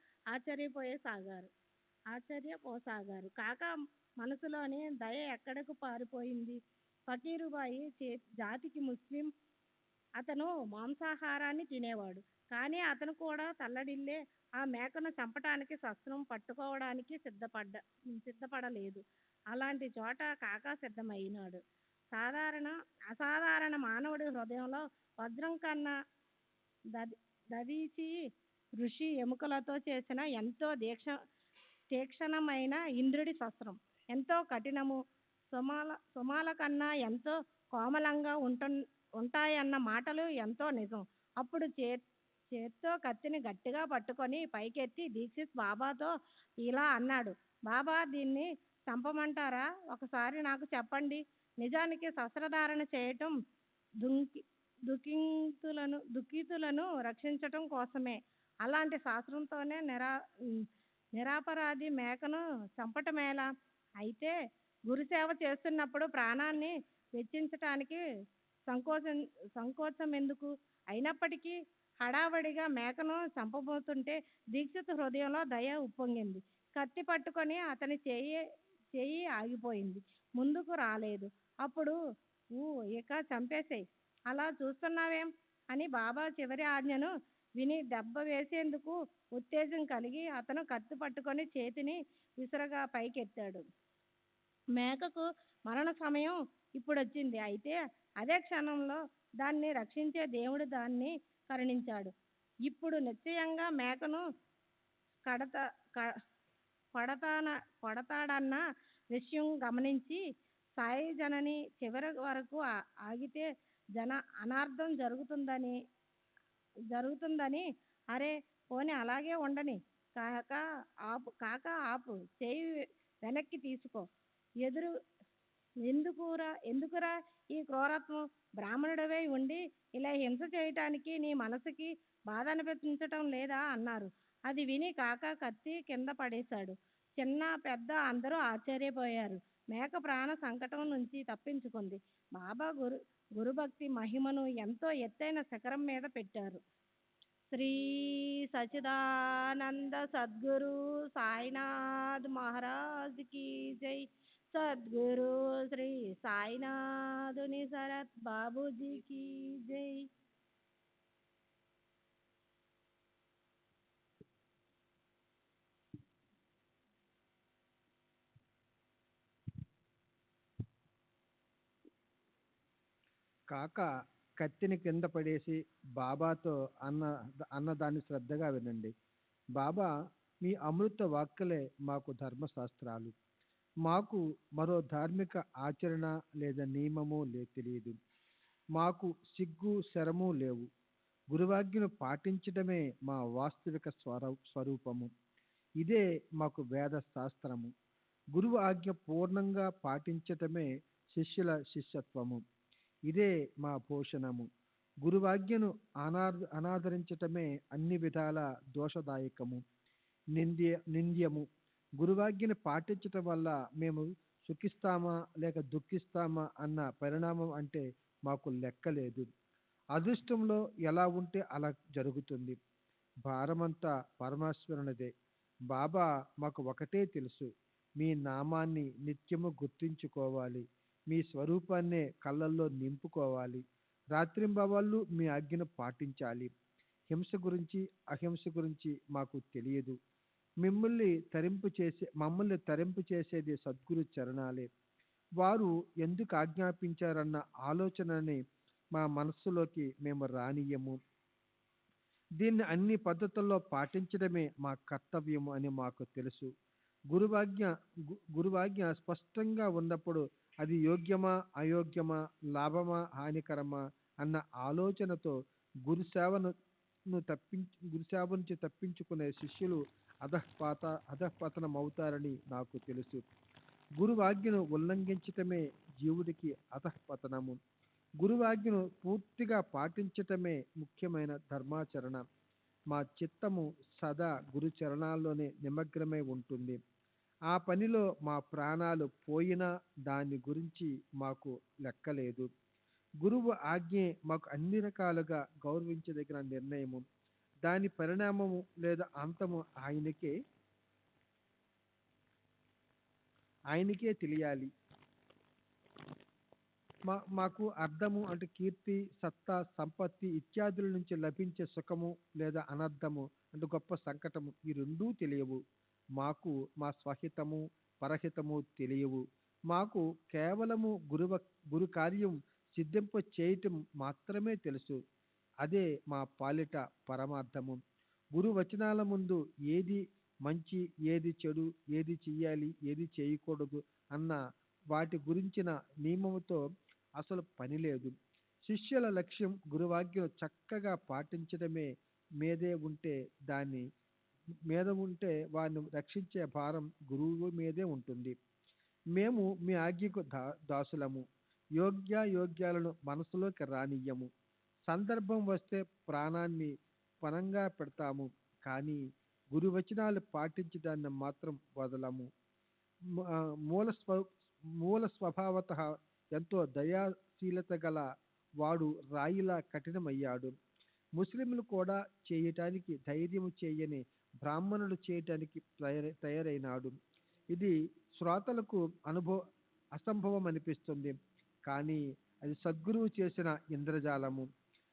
ఆశ్చర్యపోసాగారు. కాక మనసులోని దయ ఎక్కడకు పారిపోయింది? ఫకీరుబాయి జాతికి ముస్లిం. అతను మాంసాహారాన్ని తినేవాడు. కానీ అతను కూడా తల్లడిల్లే ఆ మేకను చంపటానికి శస్త్రం పట్టుకోవడానికి సిద్ధపడలేదు. అలాంటి చోట కాకా సిద్ధమైనాడు. అసాధారణ మానవుడి హృదయంలో వజ్రం కన్నా దధీచి ఋషి ఎముకలతో చేసిన ఎంతో తీక్షణమైన ఇంద్రుడి శస్త్రం ఎంతో కఠినము. సుమాల కన్నా ఎంతో కోమలంగా ఉంటాయన్న మాటలు ఎంతో నిజం. అప్పుడు చేత్తో కత్తిని గట్టిగా పట్టుకొని పైకెత్తి దీక్షిత్ బాబాతో ఇలా అన్నాడు. బాబా, దీన్ని చంపమంటారా? ఒకసారి నాకు చెప్పండి. నిజానికి శస్త్రధారణ చేయటం దుఃఖితులను రక్షించటం కోసమే. అలాంటి శాస్త్రంతోనే నిరపరాధి మేకను చంపటమేలా? అయితే గురుసేవ చేస్తున్నప్పుడు ప్రాణాన్ని వెచ్చించటానికి సంకోచం సంకోచం ఎందుకు? అయినప్పటికీ హడావడిగా మేకను చంపబోతుంటే దీక్షిత్ హృదయంలో దయ ఉప్పొంగింది. కత్తి పట్టుకొని అతని చెయ్యి ఆగిపోయింది. ముందుకు రాలేదు. అప్పుడు ఇక చంపేసేయ్, అలా చూస్తున్నావేం అని బాబా చివరి ఆజ్ఞను విని దెబ్బ వేసేందుకు ఉత్తేజం కలిగి అతను కత్తి పట్టుకొని చేతిని విసురుగా పైకెత్తాడు. మేకకు మరణ సమయం ఇప్పుడొచ్చింది. అయితే అదే క్షణంలో దాన్ని రక్షించే దేవుడు దాన్ని కరుణించాడు. ఇప్పుడు నిశ్చయంగా మేకను కడత క- కొడతాడన్న విషయం గమనించి సాయి జనని చివరి వరకు ఆగితే అనార్థం జరుగుతుందని అరే పోనీ అలాగే ఉండని, కాక ఆపు, చేయి వెనక్కి తీసుకో, ఎదురు ఎందుకురా ఈ క్రూరత్వం? బ్రాహ్మణుడివై ఉండి ఇలా హింస చేయటానికి నీ మనసుకి బాధ అనిపించటం లేదా అన్నారు. అది విని కాక కత్తి కింద పడేశాడు. చిన్న పెద్ద అందరూ ఆశ్చర్యపోయారు. మేక ప్రాణ సంకటం నుంచి తప్పించుకుంది. బాబా గురుభక్తి మహిమను ఎంతో ఎత్తైన శిఖరం మీద పెట్టారు. శ్రీ సచిదానంద సద్గురు సాయినాథ్ మహారాజ్ की जय. सद्गुरु श्री साईनाथुनि शरत बाबूजी की जय. కాక కత్తిని కింద పడేసి బాబాతో అన్నదాన్ని శ్రద్ధగా వినండి. బాబా, మీ అమృత వాక్కులే మాకు ధర్మశాస్త్రాలు. మాకు మరో ధార్మిక ఆచరణ లేదా నియమము తెలియదు. మాకు సిగ్గు శరము లేవు. గురువాజ్ఞను పాటించడమే మా వాస్తవిక స్వరూపము. ఇదే మాకు వేద శాస్త్రము. గురువు ఆజ్ఞ పూర్ణంగా పాటించటమే శిష్యుల శిష్యత్వము. ఇదే మా భూషణము. గురువాజ్ఞను అనాదరించటమే అన్ని విధాల దోషదాయకము, నింద్యము. గురువాజ్ఞను పాటించటం వల్ల మేము సుఖిస్తామా లేక దుఃఖిస్తామా అన్న పరిణామం అంటే మాకు లెక్కలేదు. అదృష్టంలో ఎలా ఉంటే అలా జరుగుతుంది. భారమంతా పరమేశ్వరునిదే. బాబా, మాకు ఒకటే తెలుసు, మీ నామాన్ని నిత్యము గుర్తించుకోవాలి, మీ స్వరూపాన్నే కళ్ళల్లో నింపుకోవాలి, రాత్రింబవళ్ళు మీ ఆజ్ఞను పాటించాలి. హింస గురించి అహింస గురించి మాకు తెలియదు. మమ్మల్ని తరింపు చేసేది సద్గురు చరణాలే. వారు ఎందుకు ఆజ్ఞాపించారన్న ఆలోచనని మా మనస్సులోకి మేము రానియము. దీన్ని అన్ని పద్ధతుల్లో పాటించడమే మా కర్తవ్యము అని మాకు తెలుసు. గురువాజ్ఞ స్పష్టంగా ఉన్నప్పుడు అది యోగ్యమా అయోగ్యమా, లాభమా హానికరమా అన్న ఆలోచనతో గురుసేవ నుంచి తప్పించుకునే శిష్యులు అధఃపతనమవుతారని నాకు తెలుసు. గురువాజ్ఞను ఉల్లంఘించటమే జీవుడికి అధఃపతనము. గురువాజ్ఞను పూర్తిగా పాటించటమే ముఖ్యమైన ధర్మాచరణ. మా చిత్తము సదా గురుచరణాల్లోనే నిమగ్నమై ఉంటుంది. ఆ పనిలో మా ప్రాణాలు పోయినా దాని గురించి మాకు లెక్కలేదు. గురువు ఆజ్ఞే మాకు అన్ని రకాలుగా గౌరవించదగిన నిర్ణయము. దాని పరిణామము లేదా అంతము ఆయనకే తెలియాలి. మాకు అర్థము అంటే కీర్తి, సత్తా, సంపత్తి ఇత్యాదుల నుంచి లభించే సుఖము లేదా అనర్థము అంటే గొప్ప సంకటము, ఈ రెండూ తెలియవు. మాకు మా స్వహితము పరహితము తెలియవు. మాకు కేవలము గురు కార్యం సిద్ధింప చేయటం మాత్రమే తెలుసు. అదే మా పాలిట పరమార్థము. గురు వచనాల ముందు ఏది మంచి, ఏది చెడు, ఏది చెయ్యాలి, ఏది చేయకూడదు అన్న వాటి గురించిన నియమముతో అసలు పని లేదు. శిష్యుల లక్ష్యం గురువాజ్ఞను చక్కగా పాటించడమే మీదే ఉంటే వారిని రక్షించే భారం గురువు మీదే ఉంటుంది. మేము మీ ఆజ్ఞకు దాసులము. యోగ్యాలను మనసులోకి రానియ్యము. సందర్భం వస్తే ప్రాణాన్ని పణంగా పెడతాము, కానీ గురువచనాలు పాటించడాన్ని మాత్రం వదలము. మూల స్వభావత ఎంతో దయాశీలత గల వాడు రాయిలా కఠినమయ్యాడు. ముస్లింలు కూడా చేయటానికి ధైర్యం చేయని బ్రాహ్మణుడు చేయటానికి తయారైనాడు. ఇది శ్రోతలకు అసంభవం అనిపిస్తుంది, కానీ అది సద్గురువు చేసిన ఇంద్రజాలము.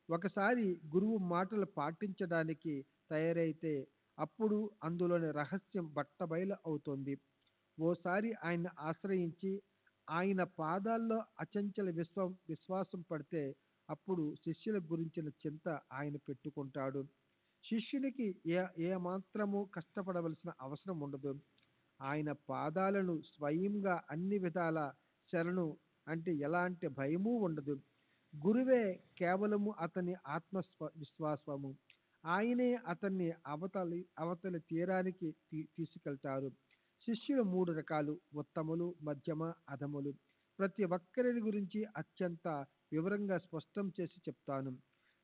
ఒకసారి గురువు మాటలు పాటించడానికి తయారైతే అప్పుడు అందులోని రహస్యం బట్టబయలు అవుతుంది. ఓసారి ఆయన ఆశ్రయించి ఆయన పాదాల్లో అచంచల విశ్వాసం పడితే అప్పుడు శిష్యుల గురించిన చింత ఆయన పెట్టుకుంటాడు. శిష్యునికి ఏ మాత్రము కష్టపడవలసిన అవసరం ఉండదు. ఆయన పాదాలను స్వయంగా అన్ని విధాల శరణు అంటే ఎలాంటి భయము ఉండదు. గురువే కేవలము అతని విశ్వాసము. ఆయనే అతన్ని అవతలి తీరానికి తీసుకెళ్తారు. శిష్యులు 3 రకాలు: ఉత్తములు, మధ్యమ, అధములు. ప్రతి ఒక్కరిని గురించి అత్యంత వివరంగా స్పష్టం చేసి చెప్తాను.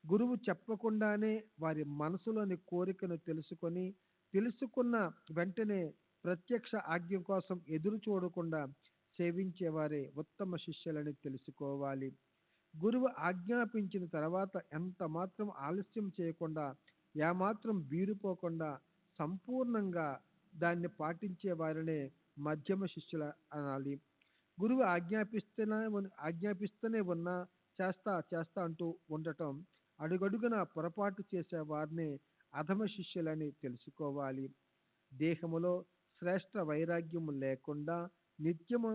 గురువు చెప్పకుండానే వారి మనసులోని కోరికను తెలుసుకున్న వెంటనే ప్రత్యక్ష ఆజ్ఞ కోసం ఎదురు చూడకుండా సేవించేవారే ఉత్తమ శిష్యులని తెలుసుకోవాలి. గురువు ఆజ్ఞాపించిన తర్వాత ఎంత మాత్రం ఆలస్యం చేయకుండా, ఏమాత్రం బీరుపోకుండా సంపూర్ణంగా దాన్ని పాటించే వారినే మధ్యమ శిష్యుల అనాలి. గురువు ఆజ్ఞాపిస్తూనే ఉన్నా చేస్తా అంటూ ఉండటం, అడుగడుగున పొరపాటు చేసే వారిని అధమ శిష్యులని తెలుసుకోవాలి. దేహములో శ్రేష్ఠ వైరాగ్యము లేకుండా నిత్యం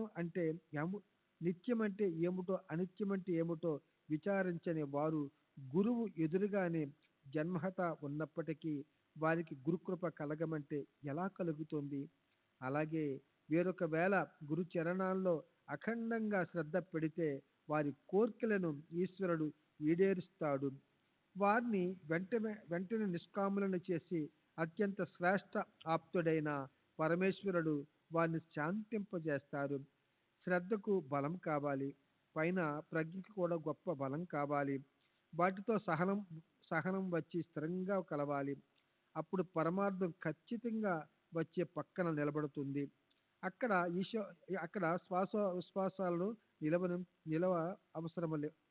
అంటే ఏమిటో, అనిత్యమంటే ఏమిటో విచారించని వారు గురువు ఎదురుగానే జన్మహత ఉన్నప్పటికీ వారికి గురుకృప కలగమంటే ఎలా కలుగుతుంది? అలాగే వేరొక వేళ గురు చరణాల్లో అఖండంగా శ్రద్ధ పెడితే వారి కోర్కెలను ఈశ్వరుడు ఈడేరుస్తాడు. వారిని వెంటనే నిష్కాములను చేసి అత్యంత శ్రేష్ఠ ఆప్తుడైన పరమేశ్వరుడు వారిని శాంతింపజేస్తారు. శ్రద్ధకు బలం కావాలి, పైన ప్రజ్ఞకు కూడా గొప్ప బలం కావాలి. వాటితో సహనం వచ్చి స్థిరంగా కలవాలి. అప్పుడు పరమార్థం ఖచ్చితంగా వచ్చే పక్కన నిలబడుతుంది. అక్కడ శ్వాసాలను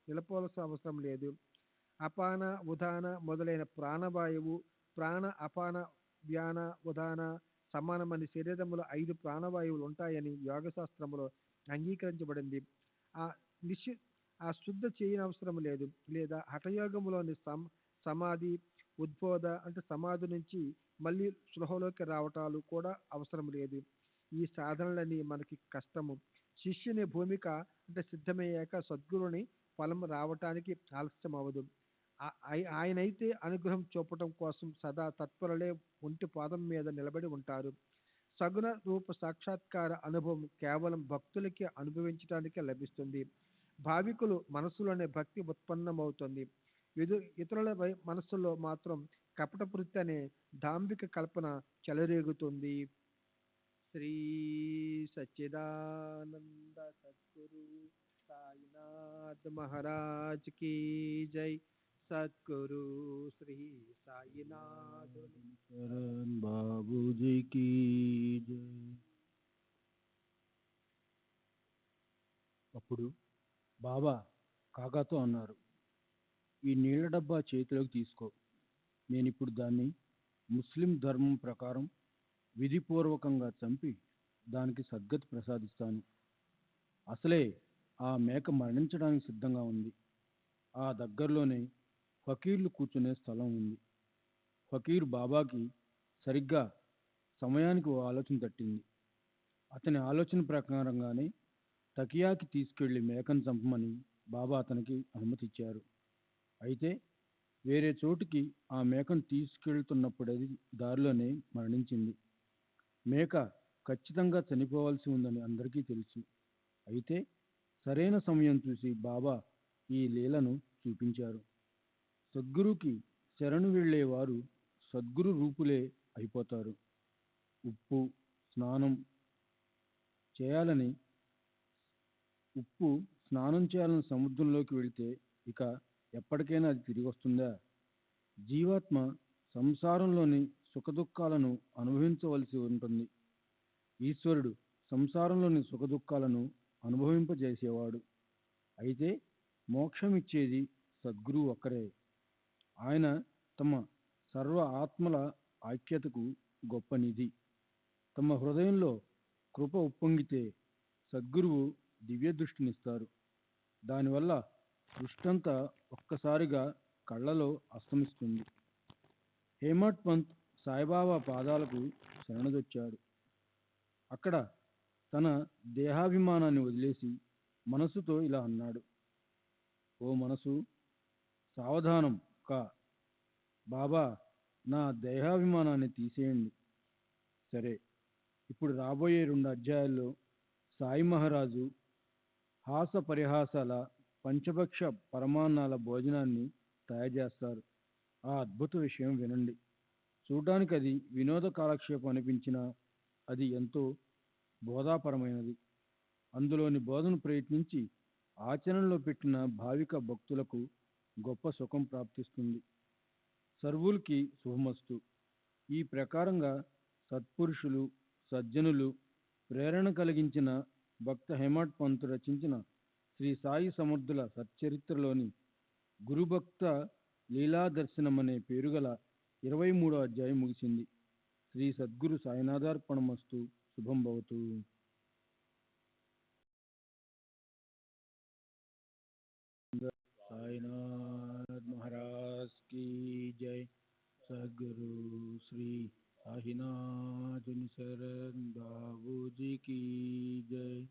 నిలపవలసిన అవసరం లేదు. అపాన ఉదాన మొదలైన ప్రాణవాయువు, ప్రాణ అపాన వ్యాన ఉదాన సమానమని శరీరంలో 5 ప్రాణవాయువులు ఉంటాయని యోగశాస్త్రంలో అంగీకరించబడింది. ఆ శుద్ధ చేయనవసరం లేదు. లేదా హఠయోగంలోని సమాధి, ఉద్బోధ అంటే సమాధి నుంచి మళ్ళీ స్పృహలోకి రావటాలు కూడా అవసరం లేదు. ఈ సాధనలని మనకి కష్టము. శిష్యుని భూమిక అంటే సిద్ధమయ్యాక సద్గురుని ఫలం రావటానికి ఆలస్యం అవ్వదు. ఆయనైతే అనుగ్రహం చూపటం కోసం సదా తత్పరులే ఒంటి పాదం మీద నిలబడి ఉంటారు. సగుణ రూప సాక్షాత్కార అనుభవం కేవలం భక్తులకి అనుభవించడానికే లభిస్తుంది. భావికులు మనసులోనే భక్తి ఉత్పన్నమవుతుంది. ఇతరుల మనస్సులో మాత్రం కపటవృత్తి అనే డాంబిక కల్పన చెలరేగుతుంది. శ్రీ సచ్చిదానంద సద్గురు సాయినాథ్ మహారాజ్ కీ జై. సద్గురు శ్రీ సాయినాథ్ శరణ్ బాబూజీ కీ జై. అప్పుడు బాబా కాకాతో అన్నారు, ఈ నీళ్ల డబ్బా చేతిలోకి తీసుకో. నేనిప్పుడు దాన్ని ముస్లిం ధర్మం ప్రకారం విధిపూర్వకంగా చంపి దానికి సద్గతి ప్రసాదిస్తాను. అసలే ఆ మేక మరణించడానికి సిద్ధంగా ఉంది. ఆ దగ్గరలోనే ఫకీర్లు కూర్చునే స్థలం ఉంది. ఫకీర్ బాబాకి సరిగ్గా సమయానికి ఓ ఆలోచన తట్టింది. అతని ఆలోచన ప్రకారంగానే తకియాకి తీసుకెళ్లి మేకను చంపమని బాబా అతనికి అనుమతి ఇచ్చారు. అయితే వేరే చోటుకి ఆ మేకను తీసుకెళ్తున్నప్పుడది దారిలోనే మరణించింది. మేక ఖచ్చితంగా చనిపోవాల్సి ఉందని అందరికీ తెలుసు. అయితే సరైన సమయం చూసి బాబా ఈ లీలను చూపించారు. సద్గురుకి శరణు వెళ్ళేవారు సద్గురు రూపులే అయిపోతారు. ఉప్పు స్నానం చేయాలని సముద్రంలోకి వెళితే ఇక ఎప్పటికైనా అది తిరిగి వస్తుందా? జీవాత్మ సంసారంలోని సుఖదుఖాలను అనుభవించవలసి ఉంటుంది. ఈశ్వరుడు సంసారంలోని సుఖదుఖాలను అనుభవింపజేసేవాడు. అయితే మోక్షమిచ్చేది సద్గురువు ఒక్కరే. ఆయన తమ సర్వ ఆత్మల ఐక్యతకు గొప్ప నిధి. తమ హృదయంలో కృప ఉప్పొంగితే సద్గురువు దివ్య దృష్టినిస్తారు. దానివల్ల దృష్టంతా ఒక్కసారిగా కళ్ళలో అస్తమిస్తుంది. హేమట్ పంత్ సాయిబాబా పాదాలకు శరణుజొచ్చాడు. అక్కడ తన దేహాభిమానాన్ని వదిలేసి మనసుతో ఇలా అన్నాడు: ఓ మనసు, సావధానం కా. బాబా, నా దేహాభిమానాన్ని తీసేయండి. సరే, ఇప్పుడు రాబోయే 2 అధ్యాయాల్లో సాయి మహారాజు హాస పరిహాసాల పంచభక్ష పరమాన్నాల భోజనాన్ని తయారు చేస్తారు. ఆ అద్భుత విషయం వినండి. చూడడానికి అది వినోద కాలక్షేపం అనిపించినా అది ఎంతో బోధాపరమైనది. అందులోని బోధను ప్రయత్నించి ఆచరణలో పెట్టిన భావిక భక్తులకు గొప్ప సుఖం ప్రాప్తిస్తుంది. సర్వులకి శుభమస్తు. ఈ ప్రకారంగా సత్పురుషులు, సజ్జనులు ప్రేరణ కలిగించిన భక్త హేమట్ పంత్ రచించిన శ్రీ సాయి సమర్థుల సచ్చరిత్రలోని గురుభక్త లీలా దర్శనం అనే పేరుగల 23వ అధ్యాయం ముగిసింది. శ్రీ సద్గురు సాయినాథార్పణమస్తు. శుభం భవతు. साईनाथ महाराज की जय। सद्गुरु श्री साईनाथ शरण बाबू जी की जय।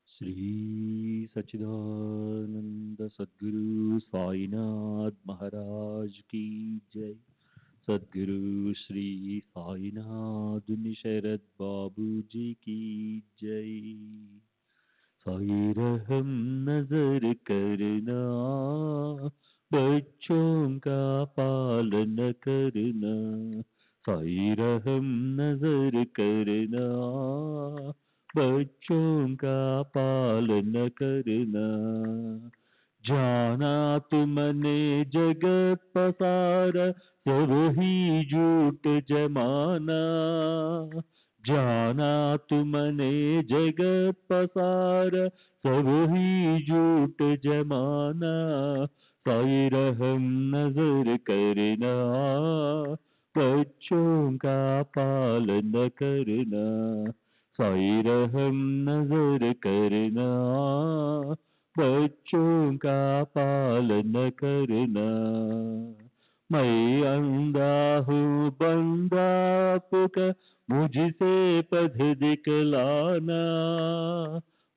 श्री सच्चिदानंद सद्गुरु साईनाथ महाराज की जय। सद्गुरु श्री साईनाथ शरद बाबू जी की जय। साई रहम नजर करना, बच्चों का पालन करना। साई रहम नजर करना, बच्चों का पालन करना। जाना तुमने जगत पसारा, सब ही झूठ जमाना। जाना तुमने जगत पसारा, सब ही झूठ जमाना। साई रहम नजर करना, बच्चों का पालन करना, साई रहम नजर करना, बच्चों का पालन करना। मैं अंधा हूँ बंदा आपका, मुझसे पथ दिखलाना।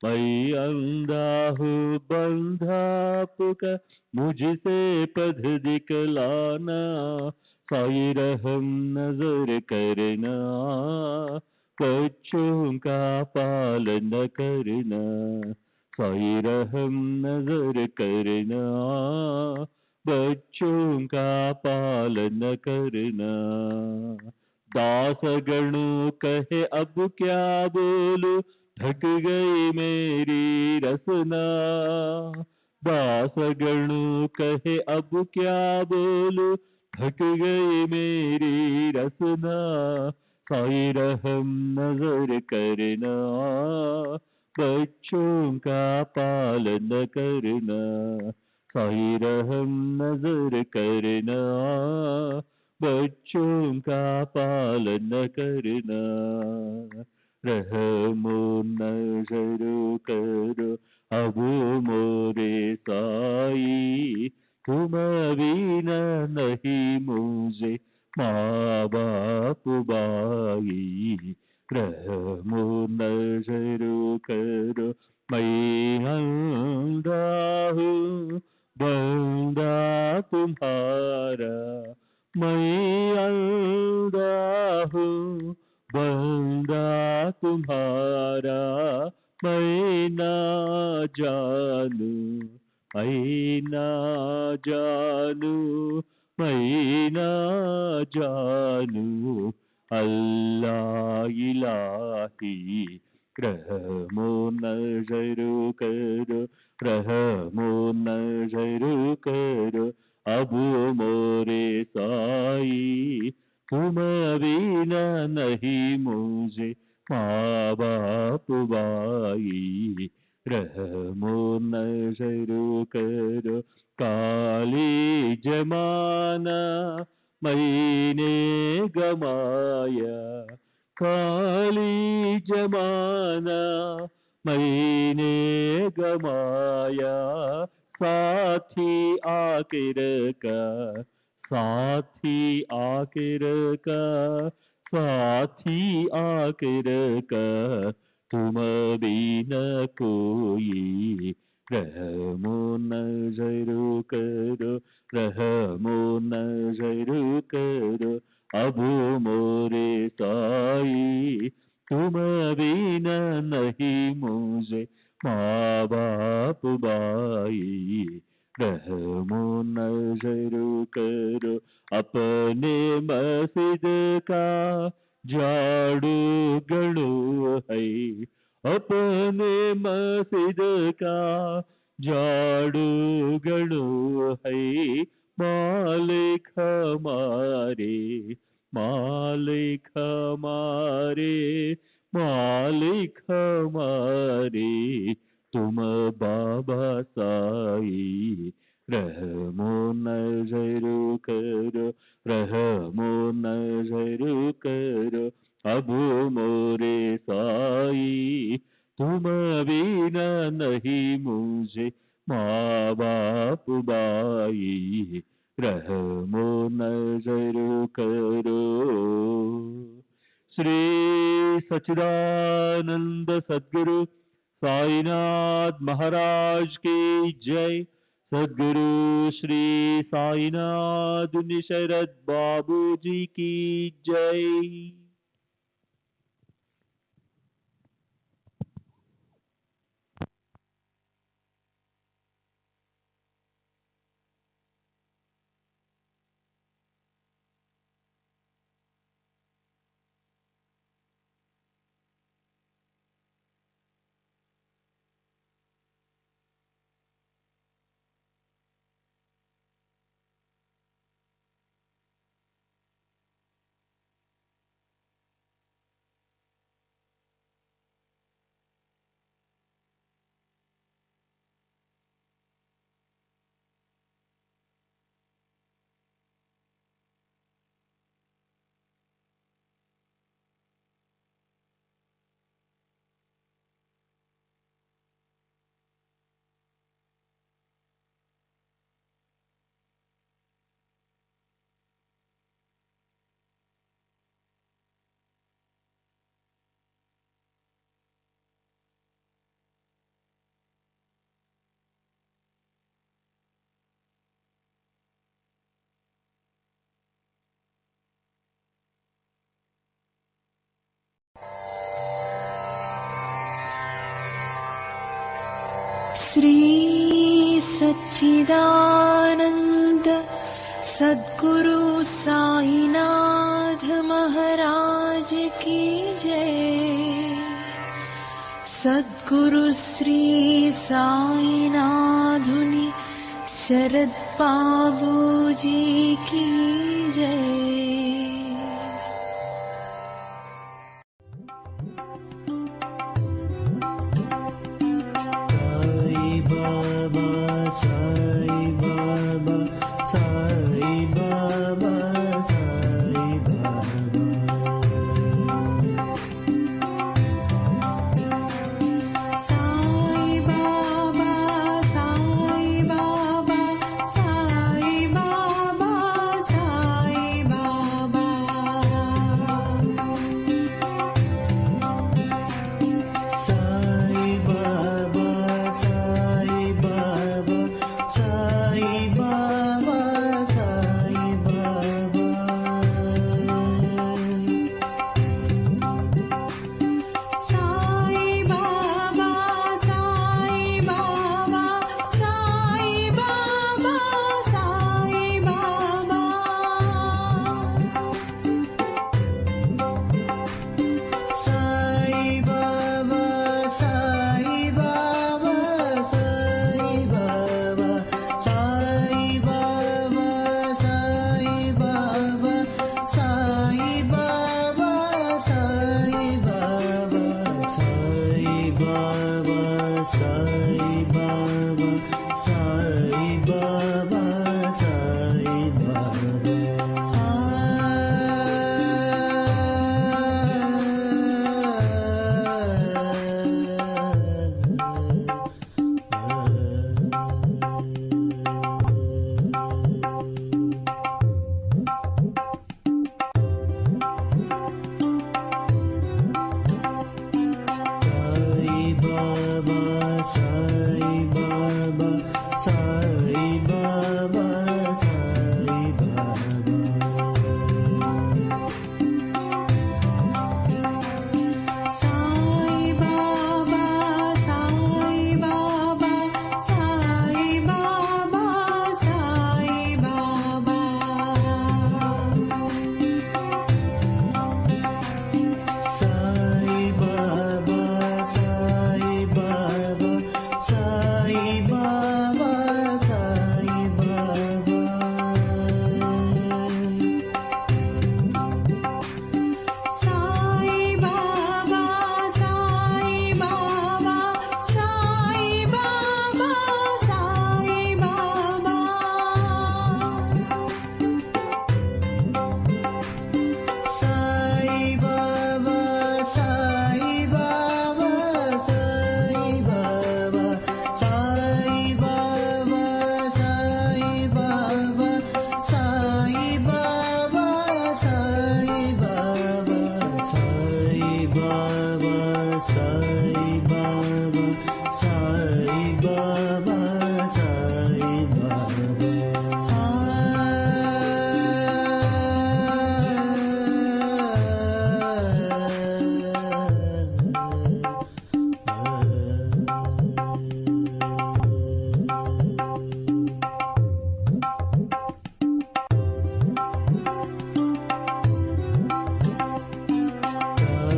मैं अंधा हूँ बंधा आपका, मुझसे पथ दिखलाना। साई रहम नजर करना, बच्चों का पालन करना। साई रहम नजर करना, बच्चों का पालन करना। दास गणों कहे अब क्या बोलूं, थक गई मेरी रसना। दास गणों कहे अब क्या बोलूं, थक गई मेरी रसना। साई रहम नजर करना, बच्चों का पालन करना। साई रहम नजर करना, बच्चों का पालन करना। रहमो नजर करो अब मोरे साई, तुम बिना नहीं मुझे माँ बाप बाई। रहमो नजर करो मैं अंधा हूँ बंदा तुम्हारा। मैं अंधा हूँ बंदा तुम्हारा। मैं ना जानू, मैं ना जानू, मैं ना जानू अल्लाह इलाही। रहमो नजर करो, रहमो नजर करो अब मोरे साई। तुम बिना नहीं मुझे माँ बाप बाई। रहमो नजर करो काली जमाना मैंने गमाया। काली जमाना मैंने गमाया। साथी आखिर का, साथी आखिर का, साथी आखिर का तुम बिना कोई। रहमो नजर करो, रहमो नजर करो अब मोरे साई। तुम बिना नहीं मुझे माँ बाप बाई। रहमो नजर करो अपने मस्जिद का झाड़ू गड़ो है। अपने मस्जिद का झाड़ू गड़ो है। मालिक हमारे, मालिक हमारे, मालिक हमारे तुम बाबा साई। रहमो नजर करो, रहमो नजर करो अब मोरे साई। तुम बिना नहीं मुझे माँ बाप बाई। रहमो नजर करो। श्री सच्चिदानंद सद्गुरु साईनाथ महाराज की जय। सद्गुरु श्री साईनाथ निशरद बाबू जी की जय। श्री सच्चिदानंद सद्गुरु साईनाथ महाराज की जय। सद्गुरु श्री साईनाथुनि शरद बाबूजी की जय।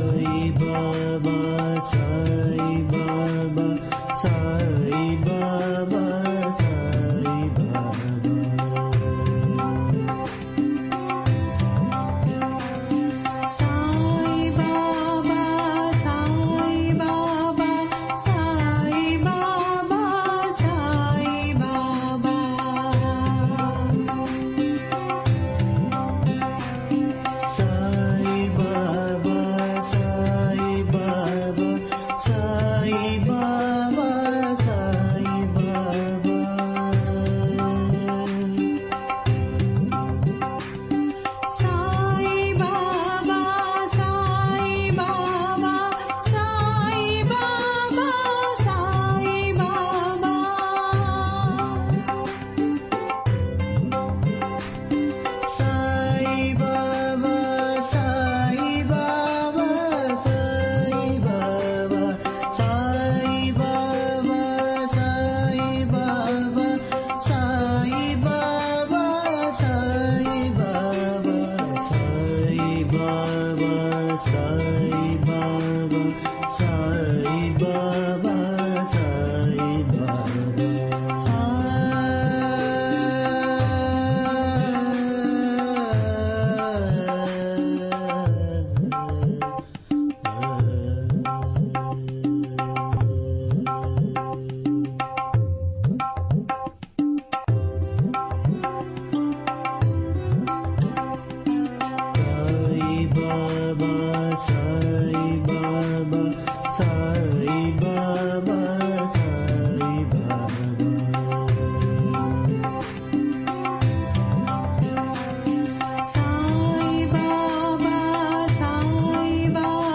Sai Baba, Sai Baba.